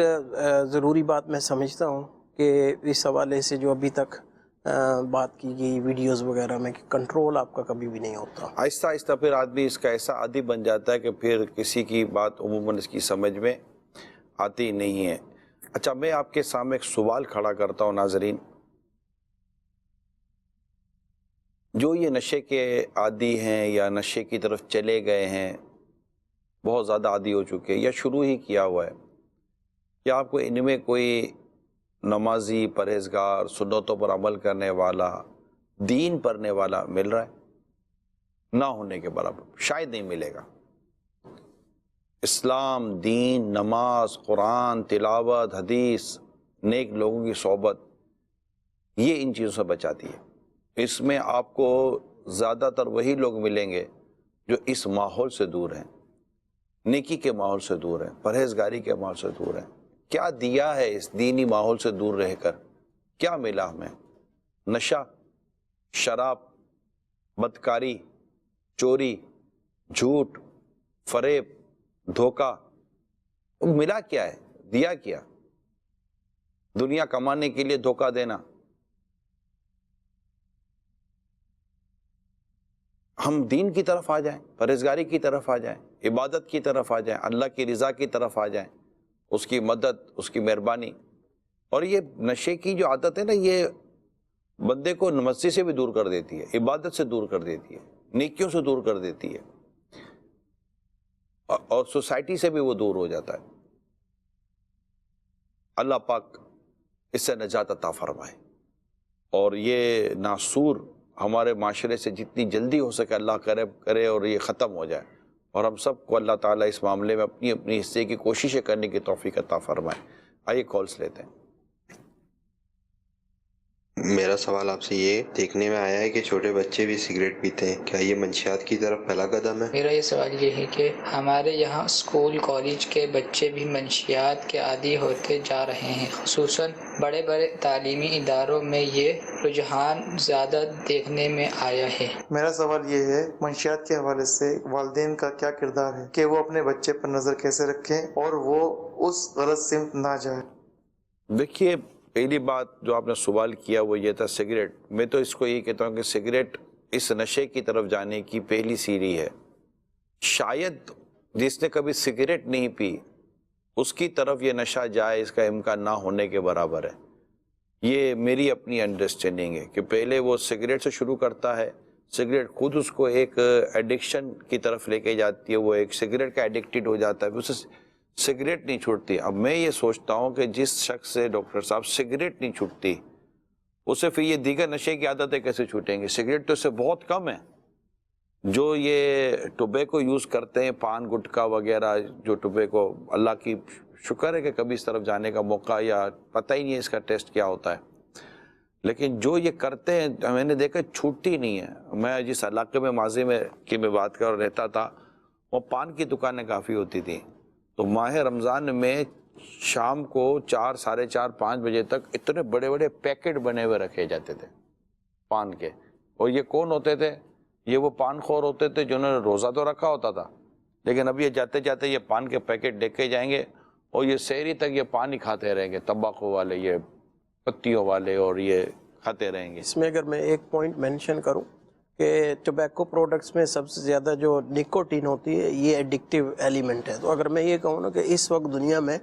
ضروری بات میں سمجھتا ہوں کہ اس حوالے سے جو ابھی تک بات کی گئی ویڈیوز وغیرہ میں, کہ کنٹرول آپ کا کبھی بھی نہیں ہوتا. آہستہ آہستہ پھر آدمی اس کا ایسا عادی بن جاتا ہے کہ پھر کسی کی بات عموماً اس کی سمجھ میں آتی نہیں ہے. اچھا, میں آپ کے سامنے ایک سوال کھڑا کرتا ہوں ناظرین. جو یہ نشے کے عادی ہیں یا نشے کی طرف چلے گئے ہیں, بہت زیادہ عادی ہو چکے ہیں یا شروع ہی کیا ہوا ہے, کیا آپ کو ان میں کوئی نمازی, پرہیزگار, سنتوں پر عمل کرنے والا, دین پڑھنے والا مل رہا ہے؟ نہ ہونے کے برابر, شاید نہیں ملے گا. اسلام, دین, نماز, قرآن, تلاوت, حدیث, نیک لوگوں کی صحبت, یہ ان چیزوں سے بچاتی ہے. اس میں آپ کو زیادہ تر وہی لوگ ملیں گے جو اس ماحول سے دور ہیں, نیکی کے ماحول سے دور ہیں, پرہیزگاری کے ماحول سے دور ہیں. کیا دیا ہے اس دینی ماحول سے دور رہ کر؟ کیا ملا ہمیں؟ نشہ, شراب, بدکاری, چوری, جھوٹ, فریب, دھوکہ. ملا کیا ہے؟ دیا کیا؟ دنیا کمانے کے لیے دھوکہ دینا. ہم دین کی طرف آ جائیں, پرہیزگاری کی طرف آ جائیں, عبادت کی طرف آ جائیں, اللہ کی رضا کی طرف آ جائیں, اس کی مدد, اس کی مہربانی. اور یہ نشے کی جو عادت ہے نا, یہ بندے کو مسجد سے بھی دور کر دیتی ہے, عبادت سے دور کر دیتی ہے, نیکیوں سے دور کر دیتی ہے, اور سوسائٹی سے بھی وہ دور ہو جاتا ہے. اللہ پاک اس سے نجات عطا فرمائے, اور یہ ناسور ہمارے معاشرے سے جتنی جلدی ہو سکے اللہ کرے اور یہ ختم ہو جائے, اور ہم سب کو اللہ تعالیٰ اس معاملے میں اپنی اپنی حصے کی کوششیں کرنے کی توفیق عطا فرمائے. آئیے کالس لیتے ہیں. میرا سوال آپ سے یہ دیکھنے میں آیا ہے کہ چھوٹے بچے بھی سگریٹ پیتے ہیں, کیا یہ منشیات کی طرف پہلا قدم ہے؟ میرا یہ سوال یہ ہے کہ ہمارے یہاں اسکول کالج کے بچے بھی منشیات کے عادی ہوتے جا رہے ہیں, خصوصاً بڑے بڑے تعلیمی اداروں میں یہ رجحان زیادہ دیکھنے میں آیا ہے. میرا سوال یہ ہے منشیات کے حوالے سے والدین کا کیا کردار ہے کہ وہ اپنے بچے پر نظر کیسے رکھیں اور وہ اس غلط سمت نہ جائے؟ دیکھیے, پہلی بات جو آپ نے سوال کیا وہ یہ تھا سگریٹ. میں تو اس کو یہ کہتا ہوں کہ سگریٹ اس نشے کی طرف جانے کی پہلی سیڑھی ہے. شاید جس نے کبھی سگریٹ نہیں پی اس کی طرف یہ نشہ جائے, اس کا امکان نہ ہونے کے برابر ہے. یہ میری اپنی انڈرسٹینڈنگ ہے کہ پہلے وہ سگریٹ سے شروع کرتا ہے, سگریٹ خود اس کو ایک ایڈکشن کی طرف لے کے جاتی ہے, وہ ایک سگریٹ کا ایڈکٹڈ ہو جاتا ہے, اسے سگریٹ نہیں چھوٹتی. اب میں یہ سوچتا ہوں کہ جس شخص سے ڈاکٹر صاحب سگریٹ نہیں چھوٹتی, اسے پھر یہ دیگر نشے کی عادتیں کیسے چھوٹیں گی؟ سگریٹ تو اس سے بہت کم ہے. جو یہ ٹوبیکو یوز کرتے ہیں, پان گٹکا وغیرہ, جو ٹوبیکو, اللہ کی شکر ہے کہ کبھی اس طرف جانے کا موقع یا پتہ ہی نہیں ہے اس کا ٹیسٹ کیا ہوتا ہے, لیکن جو یہ کرتے ہیں میں نے دیکھا چھوٹتی نہیں ہے. میں جس علاقے میں ماضی میں کی میں بات کر رہتا تھا, وہ پان کی دکانیں کافی ہوتی تھیں. تو ماہ رمضان میں شام کو 4, 4:30, 5 بجے تک اتنے بڑے بڑے پیکٹ بنے ہوئے رکھے جاتے تھے پان کے. اور یہ کون ہوتے تھے؟ یہ وہ پان خور ہوتے تھے جنہوں نے روزہ تو رکھا ہوتا تھا, لیکن اب یہ جاتے جاتے یہ پان کے پیکٹ دیکھ کے جائیں گے اور یہ سحری تک یہ پان ہی کھاتے رہیں گے, تمباکو والے, یہ پتیوں والے, اور یہ کھاتے رہیں گے. اس میں اگر میں ایک پوائنٹ مینشن کروں کہ ٹوبیکو پروڈکٹس میں سب سے زیادہ جو نکوٹین ہوتی ہے یہ ایڈکٹیو ایلیمنٹ ہے. تو اگر میں یہ کہوں نا کہ اس وقت دنیا میں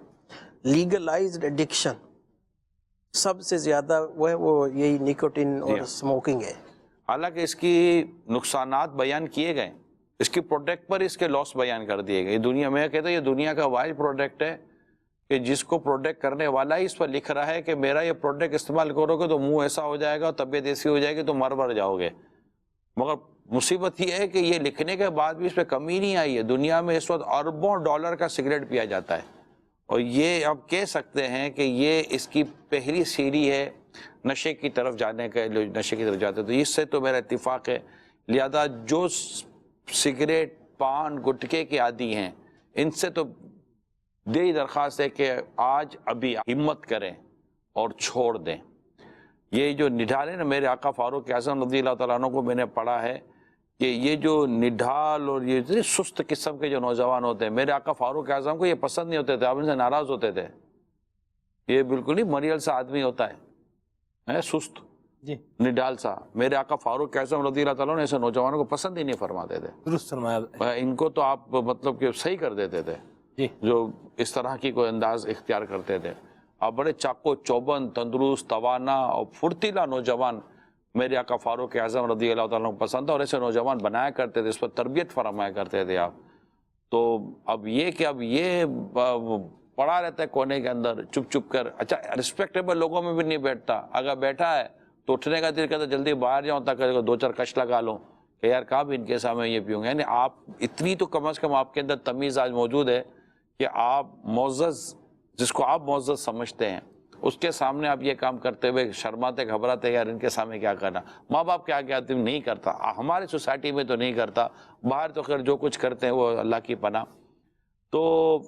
لیگلائزڈ ایڈکشن سب سے زیادہ وہ ہے, وہ یہی نکوٹین اور اسموکنگ ہے. حالانکہ اس کی نقصانات بیان کیے گئے, اس کی پروڈکٹ پر اس کے لاس بیان کر دیے گئے. دنیا میں کہتا ہے یہ دنیا کا واحد پروڈکٹ ہے کہ جس کو پروڈکٹ کرنے والا ہی اس پر لکھ رہا ہے کہ میرا یہ پروڈکٹ استعمال کرو گے تو منہ ایسا ہو جائے گا، طبیعت ایسی ہو جائے گی تو مر جاؤ گے. مگر مصیبت یہ ہے کہ یہ لکھنے کے بعد بھی اس پہ کمی نہیں آئی ہے. دنیا میں اس وقت اربوں ڈالر کا سگریٹ پیا جاتا ہے، اور یہ آپ کہہ سکتے ہیں کہ یہ اس کی پہلی سیڑھی ہے نشے کی طرف جانے کا. نشے کی طرف جاتے تو اس سے تو میرا اتفاق ہے. لہذا جو سگریٹ، پان، گٹکے کے عادی ہیں، ان سے تو یہی درخواست ہے کہ آج ابھی ہمت کریں اور چھوڑ دیں. یہ جو نڈھال ہے نا، میرے آقا فاروق اعظم رضی اللہ تعالیٰ عنہ کو میں نے پڑھا ہے کہ یہ جو نڈھال اور یہ سست قسم کے جو نوجوان ہوتے ہیں، میرے آقا فاروق اعظم کو یہ پسند نہیں ہوتے تھے، آپ ان سے ناراض ہوتے تھے. یہ بالکل نہیں مریل سا آدمی ہوتا ہے، سست جی نڈال سا. میرے آقا فاروق اعظم رضی اللہ تعالیٰ نے ایسے نوجوانوں کو پسند ہی نہیں فرماتے تھے. درست فرمایا. ان کو تو آپ مطلب کہ صحیح کر دیتے تھے جی، جو اس طرح کی کوئی انداز اختیار کرتے تھے. آپ بڑے چاقو چوبند، تندرست، توانا اور پھرتیلا نوجوان میرے آقا فاروق اعظم رضی اللہ تعالیٰ کو پسند تھا، اور ایسے نوجوان بنایا کرتے تھے، اس پر تربیت فرمایا کرتے تھے آپ. تو اب یہ پڑا رہتا ہے کونے کے اندر چپ چپ کر. اچھا رسپیکٹیبل لوگوں میں بھی نہیں بیٹھتا، اگر بیٹھا ہے تو اٹھنے کا دل کرتا جلدی باہر جاؤں تاکہ 2-4 کش لگا لوں کہ یار کہاں بھی ان کے سامنے یہ پیوں گے. یعنی آپ اتنی تو کم از کم آپ کے اندر تمیز آج موجود ہے کہ آپ معزز، جس کو آپ معزز سمجھتے ہیں، اس کے سامنے آپ یہ کام کرتے ہوئے شرماتے گھبراتے یار ان کے سامنے کیا کرنا. ماں باپ کیا کہتے ہیں نہیں کرتا، ہماری سوسائٹی میں تو نہیں کرتا، باہر تو خیر جو کچھ کرتے ہیں وہ اللہ کی پناہ. تو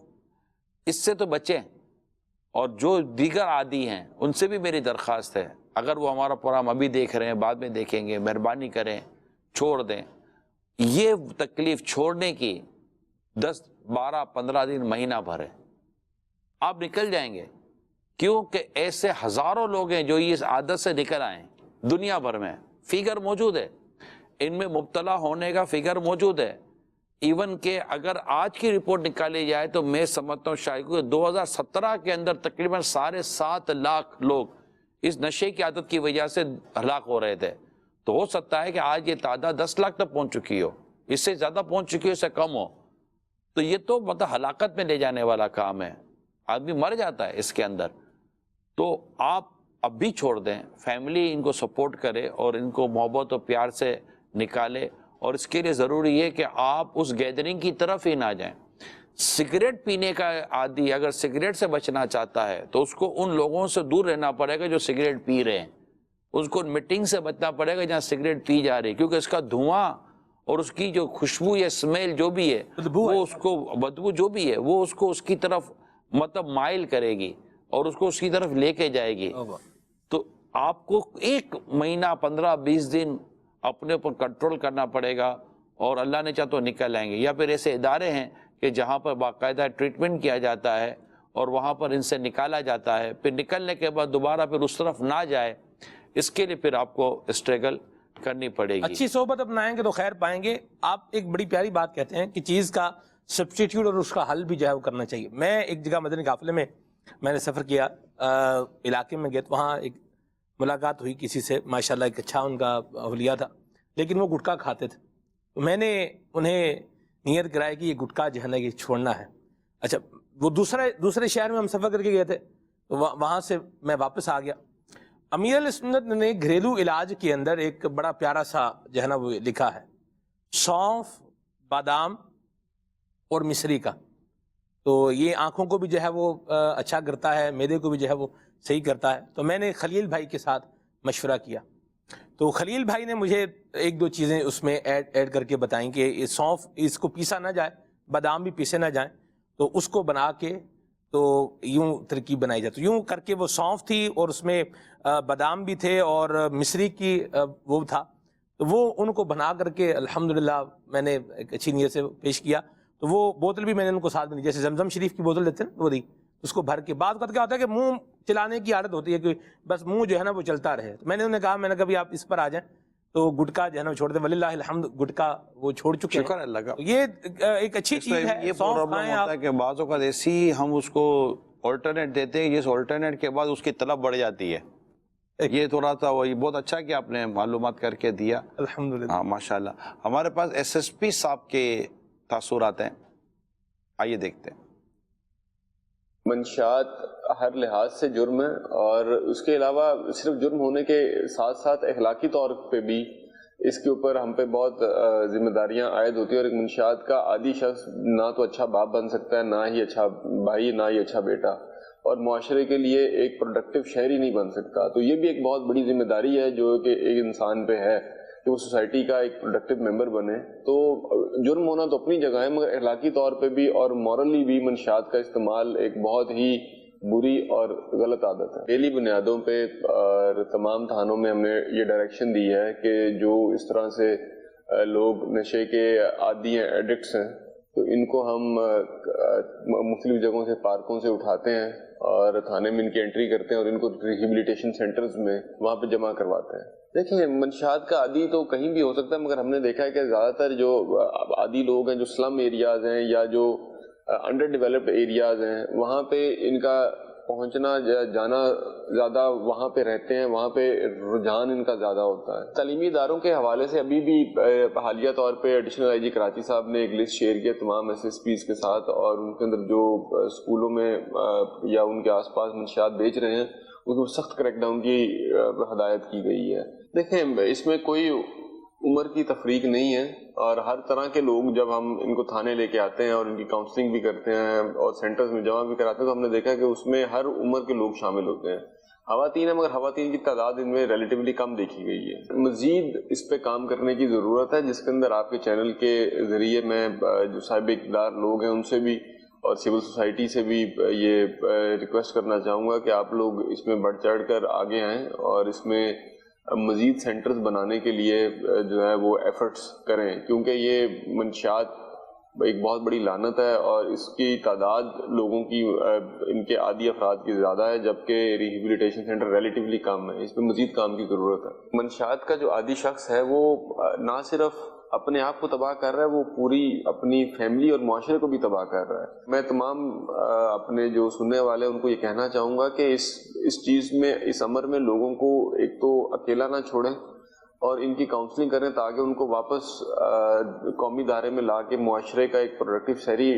اس سے تو بچیں. اور جو دیگر عادی ہیں ان سے بھی میری درخواست ہے، اگر وہ ہمارا پروگرام ابھی دیکھ رہے ہیں، بعد میں دیکھیں گے، مہربانی کریں چھوڑ دیں. یہ تکلیف چھوڑنے کی 10، 12، 15 دن، مہینہ بھر ہے، آپ نکل جائیں گے. کیونکہ ایسے ہزاروں لوگ ہیں جو اس عادت سے نکل آئے ہیں دنیا بھر میں. فگر موجود ہے، ان میں مبتلا ہونے کا فگر موجود ہے. ایون کہ اگر آج کی رپورٹ نکالی جائے تو میں سمجھتا ہوں شاید 2017 کے اندر تقریباً 7.5 لاکھ لوگ اس نشے کی عادت کی وجہ سے ہلاک ہو رہے تھے. تو ہو سکتا ہے کہ آج یہ تعداد 10 لاکھ تک پہنچ چکی ہو، اس سے زیادہ پہنچ چکی ہو، اس سے کم ہو. تو یہ تو مطلب ہلاکت میں لے جانے والا کام ہے، آدمی مر جاتا ہے اس کے اندر. تو آپ اب بھی چھوڑ دیں، فیملی ان کو سپورٹ کرے اور ان کو محبت اور پیار سے نکالے. اور اس کے لیے ضروری ہے کہ آپ اس گیدرنگ کی طرف ہی نہ جائیں. سگریٹ پینے کا عادی اگر سگریٹ سے بچنا چاہتا ہے تو اس کو ان لوگوں سے دور رہنا پڑے گا جو سگریٹ پی رہے ہیں. اس کو میٹنگ سے بچنا پڑے گا جہاں سگریٹ پی جا رہی ہے، کیونکہ اس کا دھواں اور اس کی جو خوشبو یا اسمیل جو بھی ہے، وہ اس کو بدبو جو بھی ہے وہ اس کو اس کی طرف مطلب مائل کرے گی اور اس کو اس کی طرف لے کے جائے گی. تو آپ کو 1 مہینہ 15-20 دن اپنے اوپر کنٹرول کرنا پڑے گا، اور اللہ نے چاہ تو نکل آئیں گے. یا پھر ایسے ادارے ہیں کہ جہاں پر باقاعدہ ٹریٹمنٹ کیا جاتا ہے اور وہاں پر ان سے نکالا جاتا ہے، پھر نکلنے کے بعد دوبارہ پھر اس طرف نہ جائے. اس کے لیے پھر آپ کو اسٹرگل کرنی پڑے گی. اچھی صحبت اپنائیں گے تو خیر پائیں گے. آپ ایک بڑی پیاری بات کہتے ہیں کہ چیز کا سبسٹیٹیوٹ اور اس کا حل بھی جو ہے وہ کرنا چاہیے. میں ایک جگہ مدنی قافلے میں نے سفر کیا، علاقے میں گئے، وہاں ایک ملاقات ہوئی کسی سے، ماشاءاللہ ایک اچھا ان کا اہلیہ تھا، لیکن وہ گٹکا کھاتے تھے. تو میں نے انہیں نیت کرائی کہ یہ گٹکا جو ہے نا یہ چھوڑنا ہے. اچھا وہ دوسرے شہر میں ہم سفر کر کے گئے تھے، تو وہاں سے میں واپس آ گیا. امیر علیہ سنت نے گھریلو علاج کے اندر ایک بڑا پیارا سا جو ہے نا وہ لکھا ہے، سونف، بادام اور مصری کا. تو یہ آنکھوں کو بھی جو ہے وہ اچھا کرتا ہے، معدے کو بھی جو ہے وہ صحیح کرتا ہے. تو میں نے خلیل بھائی کے ساتھ مشورہ کیا، تو خلیل بھائی نے مجھے 1-2 چیزیں اس میں ایڈ کر کے بتائیں کہ یہ سونف اس کو پیسا نہ جائے، بادام بھی پیسے نہ جائیں، تو اس کو بنا کے تو یوں ترکیب بنائی جاتی. یوں کر کے وہ سونف تھی اور اس میں بادام بھی تھے اور مصری کی وہ تھا، تو وہ ان کو بنا کر کے الحمدللہ میں نے ایک اچھی نیت سے پیش کیا. تو وہ بوتل بھی میں نے ان کو ساتھ میں دی، جیسے زمزم شریف کی بوتل دیتے ہیں وہ دی، اس کو بھر کے. بعد وقت کیا ہوتا ہے کہ منہ چلانے کی عادت ہوتی ہے کہ بس منہ جو ہے نا وہ چلتا رہے. تو میں نے انہیں کہا، میں نے کہا بھی آپ اس پر آ جائیں، تو گٹکا جو ہے نا وہ چھوڑ دیں. وللہ الحمد گٹکا وہ چھوڑ چکے ہیں. شکر اللہ کا. یہ ایک اچھی چیز ہے. یہ پرابلم ہوتا ہے کہ بعض اوقات ایسی ہم اس کو آلٹرنیٹ دیتے ہیں، جس آلٹرنیٹ کے بعد اس کی طلب بڑھ جاتی ہے. یہ تھوڑا سا وہی بہت اچھا کہ آپ نے معلومات کر کے دیا، الحمدللہ. ہاں ماشاءاللہ. ہمارے پاس SSP صاحب کے تاثرات ہیں، آئیے دیکھتے ہیں. منشیات ہر لحاظ سے جرم ہے، اور اس کے علاوہ صرف جرم ہونے کے ساتھ ساتھ اخلاقی طور پہ بھی اس کے اوپر ہم پہ بہت ذمہ داریاں عائد ہوتی ہیں، اور ایک منشیات کا عادی شخص نہ تو اچھا باپ بن سکتا ہے، نہ ہی اچھا بھائی، نہ ہی اچھا بیٹا، اور معاشرے کے لیے ایک پروڈکٹیو شہری نہیں بن سکتا. تو یہ بھی ایک بہت بڑی ذمہ داری ہے جو کہ ایک انسان پہ ہے کہ وہ سوسائٹی کا ایک پروڈکٹیو ممبر بنے. تو جرم ہونا تو اپنی جگہ ہے، مگر اخلاقی طور پہ بھی اور مورلی بھی منشیات کا استعمال ایک بہت ہی بری اور غلط عادت ہے. ڈیلی بنیادوں پہ اور تمام تھانوں میں ہم نے یہ ڈائریکشن دی ہے کہ جو اس طرح سے لوگ نشے کے عادی ہیں، ایڈکٹس ہیں، تو ان کو ہم مختلف جگہوں سے، پارکوں سے اٹھاتے ہیں اور تھانے میں ان کی انٹری کرتے ہیں اور ان کو ریہیبلیٹیشن سینٹرز میں وہاں پہ جمع کرواتے ہیں. دیکھیں، منشیات کا عادی تو کہیں بھی ہو سکتا ہے، مگر ہم نے دیکھا ہے کہ زیادہ تر جو عادی لوگ ہیں، جو سلم ایریاز ہیں یا جو انڈر ڈیولپڈ ایریاز ہیں، وہاں پہ ان کا پہنچنا جانا زیادہ، وہاں پہ رہتے ہیں، وہاں پہ رجحان ان کا زیادہ ہوتا ہے. تعلیمی اداروں کے حوالے سے ابھی بھی حالیہ طور پہ ایڈیشنل آئی جی کراچی صاحب نے ایک لسٹ شیئر کیا تمام ایس ایس پیز کے ساتھ، اور ان کے اندر جو اسکولوں میں یا ان کے آس پاس منشیات بیچ رہے ہیں ان کو سخت کریک ڈاؤن کی ہدایت کی گئی ہے. دیکھیں، اس میں کوئی عمر کی تفریق نہیں ہے، اور ہر طرح کے لوگ جب ہم ان کو تھانے لے کے آتے ہیں اور ان کی کاؤنسلنگ بھی کرتے ہیں اور سینٹرز میں جمع بھی کراتے ہیں، تو ہم نے دیکھا کہ اس میں ہر عمر کے لوگ شامل ہوتے ہیں. خواتین ہیں، مگر خواتین کی تعداد ان میں ریلیٹیولی کم دیکھی گئی ہے. مزید اس پہ کام کرنے کی ضرورت ہے، جس کے اندر آپ کے چینل کے ذریعے میں جو صاحب اقتدار لوگ ہیں ان سے بھی اور سول سوسائٹی سے بھی یہ ریکویسٹ کرنا چاہوں گا کہ آپ لوگ اس میں بڑھ چڑھ کر آگے آئیں اور اس میں مزید سینٹرز بنانے کے لیے جو ہے وہ ایفرٹس کریں، کیونکہ یہ منشیات ایک بہت بڑی لعنت ہے اور اس کی تعداد لوگوں کی، ان کے عادی افراد کی زیادہ ہے، جبکہ ریہیبلیٹیشن سینٹر ریلیٹیولی کم ہے. اس پہ مزید کام کی ضرورت ہے. منشیات کا جو عادی شخص ہے وہ نہ صرف اپنے آپ کو تباہ کر رہا ہے، وہ پوری اپنی فیملی اور معاشرے کو بھی تباہ کر رہا ہے. میں تمام اپنے جو سننے والے ہیں ان کو یہ کہنا چاہوں گا کہ اس چیز میں، اس امر میں لوگوں کو ایک تو اکیلا نہ چھوڑیں اور ان کی کاؤنسلنگ کریں تاکہ ان کو واپس قومی دائرے میں لا کے معاشرے کا ایک پروڈکٹیو شہری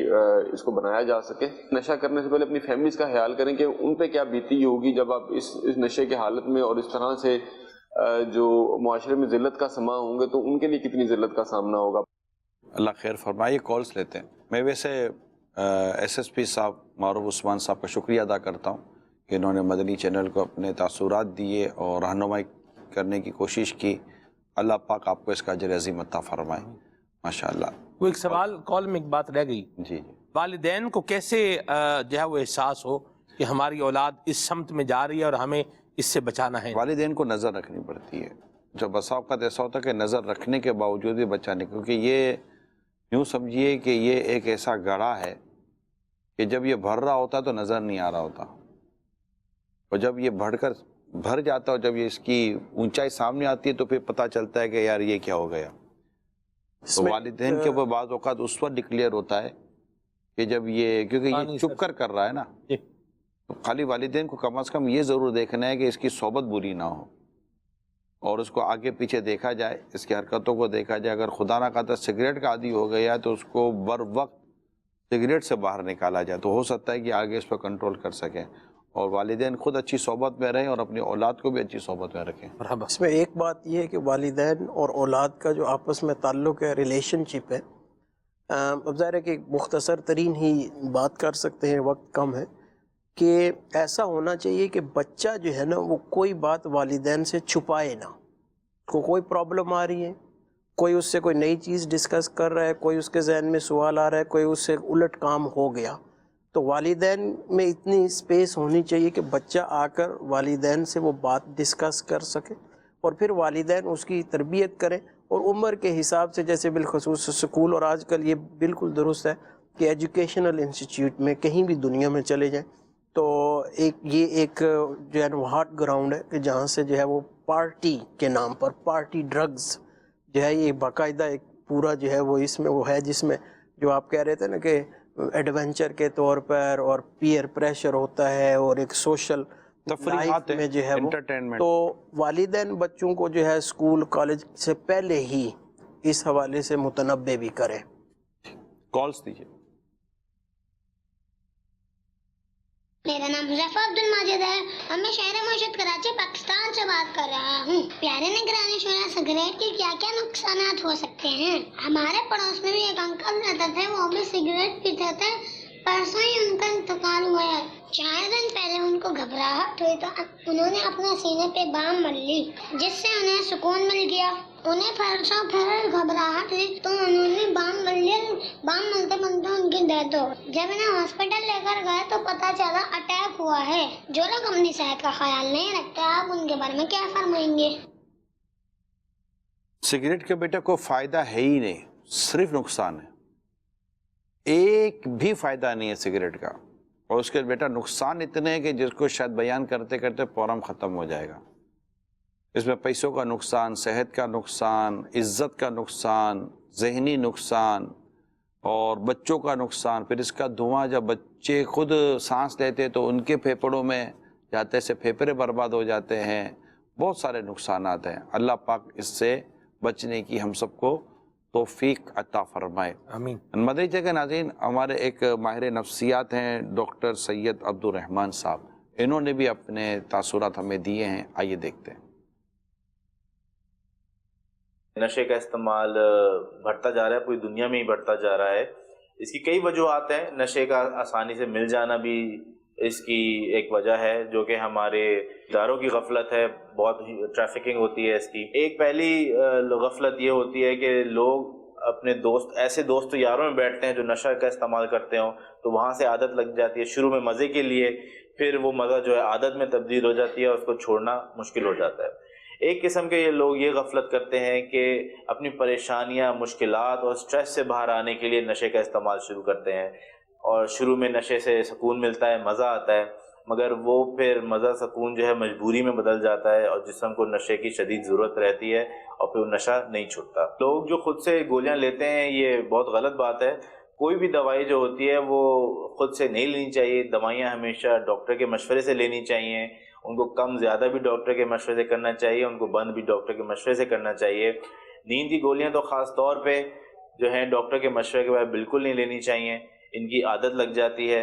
اس کو بنایا جا سکے. نشہ کرنے سے پہلے اپنی فیملیز کا خیال کریں کہ ان پہ کیا بیتی ہوگی جب آپ اس نشے کے حالت میں اور اس طرح سے جو معاشرے میں ذلت کا سما ہوں گے تو ان کے لیے کتنی ذلت کا سامنا ہوگا. اللہ خیر فرمائے. کالز لیتے ہیں. میں ویسے ایس ایس پی صاحب معروف عثمان صاحب کا شکریہ ادا کرتا ہوں کہ انہوں نے مدنی چینل کو اپنے تاثرات دیے اور رہنمائی کرنے کی کوشش کی. اللہ پاک آپ کو اس کا اجر عظیم عطا فرمائے. ماشاءاللہ. وہ ایک سوال کال میں ایک بات رہ گئی. جی. والدین کو کیسے جو ہے وہ احساس ہو کہ ہماری اولاد اس سمت میں جا رہی ہے اور ہمیں اس سے بچانا ہے؟ والدین کو نظر رکھنی پڑتی ہے. جو بسا اوقات ایسا ہوتا ہے کہ نظر رکھنے کے باوجود بھی بچہ نہیں، کیونکہ یہ یوں سمجھیے کہ یہ ایک ایسا گڑھا ہے کہ جب یہ بھر رہا ہوتا تو نظر نہیں آ رہا ہوتا، اور جب یہ بھر جاتا ہے اور جب یہ اس کی اونچائی سامنے آتی ہے تو پھر پتہ چلتا ہے کہ یار یہ کیا ہو گیا. تو والدین کے اوپر بعض اوقات اس وقت ڈکلیئر ہوتا ہے کہ جب یہ، کیونکہ یہ چپ کر رہا ہے نا، تو خالی والدین کو کم از کم یہ ضرور دیکھنا ہے کہ اس کی صحبت بری نہ ہو اور اس کو آگے پیچھے دیکھا جائے، اس کی حرکتوں کو دیکھا جائے. اگر خدا نہ خواستہ سگریٹ کا عادی ہو گیا تو اس کو بر وقت سگریٹ سے باہر نکالا جائے تو ہو سکتا ہے کہ آگے اس پر کنٹرول کر سکیں. اور والدین خود اچھی صحبت میں رہیں اور اپنی اولاد کو بھی اچھی صحبت میں رکھیں. اس میں ایک بات یہ ہے کہ والدین اور اولاد کا جو آپس میں تعلق ہے، ریلیشن شپ ہے، اب ظاہر ہے کہ مختصر ترین ہی بات کر سکتے ہیں، وقت کم ہے، کہ ایسا ہونا چاہیے کہ بچہ جو ہے نا وہ کوئی بات والدین سے چھپائے نہ. کوئی پرابلم آ رہی ہے، کوئی اس سے کوئی نئی چیز ڈسکس کر رہا ہے، کوئی اس کے ذہن میں سوال آ رہا ہے، کوئی اس سے الٹ کام ہو گیا، تو والدین میں اتنی اسپیس ہونی چاہیے کہ بچہ آ کر والدین سے وہ بات ڈسکس کر سکے اور پھر والدین اس کی تربیت کریں. اور عمر کے حساب سے، جیسے بالخصوص اسکول، اور آج کل یہ بالکل درست ہے کہ ایجوکیشنل انسٹیٹیوٹ میں کہیں بھی دنیا میں چلے جائیں تو یہ ایک جو ہے نا ہاٹ گراؤنڈ ہے کہ جہاں سے جو ہے وہ پارٹی کے نام پر پارٹی ڈرگز جو ہے یہ باقاعدہ ایک پورا جو ہے وہ اس میں وہ ہے، جس میں جو آپ کہہ رہے تھے نا کہ ایڈونچر کے طور پر اور پیئر پریشر ہوتا ہے اور ایک سوشل لائف میں جو ہے وہ، تو والدین بچوں کو جو ہے اسکول کالج سے پہلے ہی اس حوالے سے متنبع بھی کریں. کالز دیجیے. میرا نام حذیفہ عبد الماجد ہے اور میں شہر مشہد کراچی پاکستان سے بات کر رہا ہوں. پیارے نگران شورا، سگریٹ کے کیا کیا نقصانات ہو سکتے ہیں؟ ہمارے پڑوس میں بھی ایک انکل رہتے تھے، وہ بھی سگریٹ پیتے تھے. پرسوں ہی ان کا انتقال ہوا ہے. 4 دن پہلے ان کو گھبراہٹ ہوئی تو انہوں نے اپنے سینے پہ بام مل لی، جس سے انہیں سکون مل گیا. انہیں پرسوں پھر گھبراہٹ ہوئی تو انہوں نے بام مل لیا. بام ملتے ملتے ان کی ڈیتھ ہو. جب انہیں ہاسپٹل لے کر گئے تو پتہ چلا اٹیک ہوا ہے. جو لوگ اپنی صحت کا خیال نہیں رکھتے، آپ ان کے بارے میں کیا فرمائیں گے؟ سگریٹ کے بیٹا کوئی فائدہ ہے ہی نہیں، صرف نقصان ہے. ایک بھی فائدہ نہیں ہے سگریٹ کا. اور اس کے بیٹا نقصان اتنے ہیں کہ جس کو شاید بیان کرتے کرتے پروگرام ختم ہو جائے گا. اس میں پیسوں کا نقصان، صحت کا نقصان، عزت کا نقصان، ذہنی نقصان اور بچوں کا نقصان. پھر اس کا دھواں جب بچے خود سانس لیتے تو ان کے پھیپھڑوں میں جاتے سے پھیپھڑے برباد ہو جاتے ہیں. بہت سارے نقصانات ہیں. اللہ پاک اس سے بچنے کی ہم سب کو توفیق عطا فرمائے. آمین. مدنی چینل کے ناظرین، ہمارے ایک ماہر نفسیات ہیں ڈاکٹر سید عبد الرحمن صاحب. انہوں نے بھی اپنے تاثرات ہمیں دیے ہیں، آئیے دیکھتے ہیں. نشے کا استعمال بڑھتا جا رہا ہے، پوری دنیا میں ہی بڑھتا جا رہا ہے. اس کی کئی وجوہات ہیں. نشے کا آسانی سے مل جانا بھی اس کی ایک وجہ ہے، جو کہ ہمارے اداروں کی غفلت ہے. بہت ٹریفکنگ ہوتی ہے اس کی. ایک پہلی غفلت یہ ہوتی ہے کہ لوگ اپنے ایسے دوست یاروں میں بیٹھتے ہیں جو نشہ کا استعمال کرتے ہوں، تو وہاں سے عادت لگ جاتی ہے شروع میں مزے کے لیے. پھر وہ مزہ جو ہے عادت میں تبدیل ہو جاتی ہے اور اس کو چھوڑنا مشکل ہو جاتا ہے. ایک قسم کے یہ لوگ یہ غفلت کرتے ہیں کہ اپنی پریشانیاں، مشکلات اور سٹریس سے باہر آنے کے لیے نشے کا استعمال شروع کرتے ہیں. اور شروع میں نشے سے سکون ملتا ہے، مزہ آتا ہے، مگر وہ پھر مزہ سکون جو ہے مجبوری میں بدل جاتا ہے اور جسم کو نشے کی شدید ضرورت رہتی ہے اور پھر وہ نشہ نہیں چھوٹتا. لوگ جو خود سے گولیاں لیتے ہیں، یہ بہت غلط بات ہے. کوئی بھی دوائی جو ہوتی ہے وہ خود سے نہیں لینی چاہیے. دوائیاں ہمیشہ ڈاکٹر کے مشورے سے لینی چاہیے. ان کو کم زیادہ بھی ڈاکٹر کے مشورے سے کرنا چاہیے، ان کو بند بھی ڈاکٹر کے مشورے سے کرنا چاہیے. نیند کی گولیاں تو خاص طور پہ جو ہیں ڈاکٹر کے مشورے کے بعد بالکل نہیں لینی چاہیے. ان کی عادت لگ جاتی ہے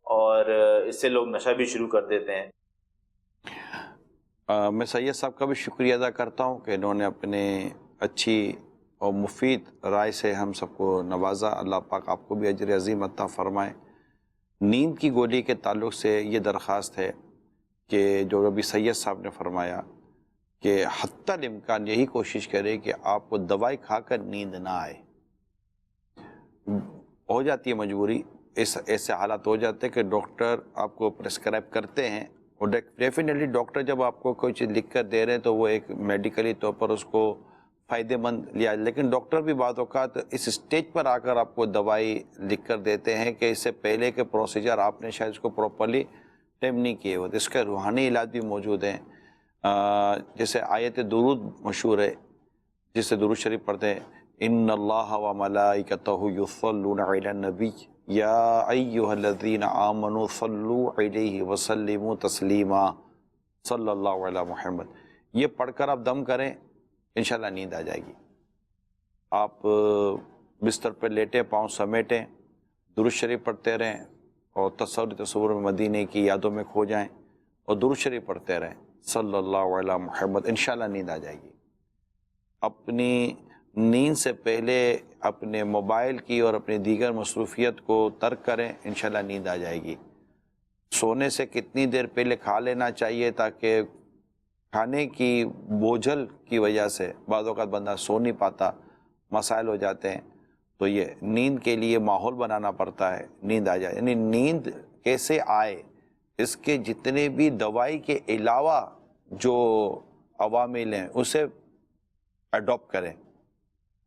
اور اس سے لوگ نشہ بھی شروع کر دیتے ہیں. میں سید صاحب کا بھی شکریہ ادا کرتا ہوں کہ انہوں نے اپنے اچھی اور مفید رائے سے ہم سب کو نوازا. اللہ پاک آپ کو بھی اجر عظیم عطا فرمائے. نیند کی گولی کے تعلق سے یہ درخواست ہے کہ جو ابھی سید صاحب نے فرمایا کہ حتی الامکان یہی کوشش کرے کہ آپ کو دوائی کھا کر نیند نہ آئے. ہو جاتی ہے مجبوری، ایسے حالات ہو جاتے ہیں کہ ڈاکٹر آپ کو پرسکرائب کرتے ہیں اور ڈیفینیٹلی ڈاکٹر جب آپ کو کوئی چیز لکھ کر دے رہے ہیں تو وہ ایک میڈیکلی طور پر اس کو فائدے مند لیا. لیکن ڈاکٹر بھی بعض اوقات اس اسٹیج پر آ کر آپ کو دوائی لکھ کر دیتے ہیں کہ اس سے پہلے کے پروسیجر آپ نے شاید اس کو پراپرلی ٹائم نہیں کیے ہوتے. اس کا روحانی علاج بھی موجود ہیں. جیسے آیت درود مشہور ہے، جس سے درود شریف پڑھتے ہیں، ان اللہ و ملائکتہ یصلون علی النبی یا ایھا الذین آمنوا صلوا علیہ وسلموا تسلیما صلی اللہ علی محمد. یہ پڑھ کر آپ دم کریں، انشاءاللہ نیند آ جائے گی. آپ بستر پر لیٹیں، پاؤں سمیٹیں، درود شریف پڑھتے رہیں اور تصور میں مدینے کی یادوں میں کھو جائیں اور درود شریف پڑھتے رہیں صلی اللہ علی محمد. انشاءاللہ نیند آ جائے گی. اپنی نیند سے پہلے اپنے موبائل کی اور اپنی دیگر مصروفیت کو ترک کریں، انشاءاللہ نیند آ جائے گی. سونے سے کتنی دیر پہلے کھا لینا چاہیے تاکہ کھانے کی بوجھل کی وجہ سے بعض اوقات بندہ سو نہیں پاتا، مسائل ہو جاتے ہیں. تو یہ نیند کے لیے ماحول بنانا پڑتا ہے، نیند آ جائے. یعنی نیند کیسے آئے، اس کے جتنے بھی دوائی کے علاوہ جو عوامل ہیں اسے اڈاپٹ کریں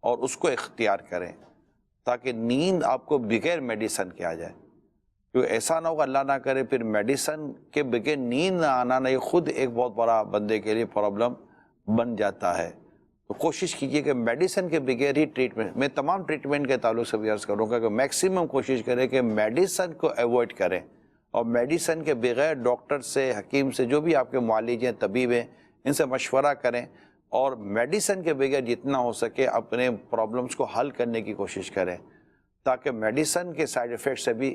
اور اس کو اختیار کریں تاکہ نیند آپ کو بغیر میڈیسن کے آ جائے. کیونکہ ایسا نہ ہوگا، اللہ نہ کرے، پھر میڈیسن کے بغیر نیند نہ آنا نہیں خود ایک بہت بڑا بندے کے لیے پرابلم بن جاتا ہے. تو کوشش کیجئے کہ میڈیسن کے بغیر ہی ٹریٹمنٹ، میں تمام ٹریٹمنٹ کے تعلق سے بھی عرض کروں گا کہ میکسیمم کوشش کریں کہ میڈیسن کو ایوائڈ کریں اور میڈیسن کے بغیر ڈاکٹر سے، حکیم سے، جو بھی آپ کے معالج ہیں، طبیب ہیں، ان سے مشورہ کریں اور میڈیسن کے بغیر جتنا ہو سکے اپنے پرابلمس کو حل کرنے کی کوشش کریں تاکہ میڈیسن کے سائیڈ ایفیکٹ سے بھی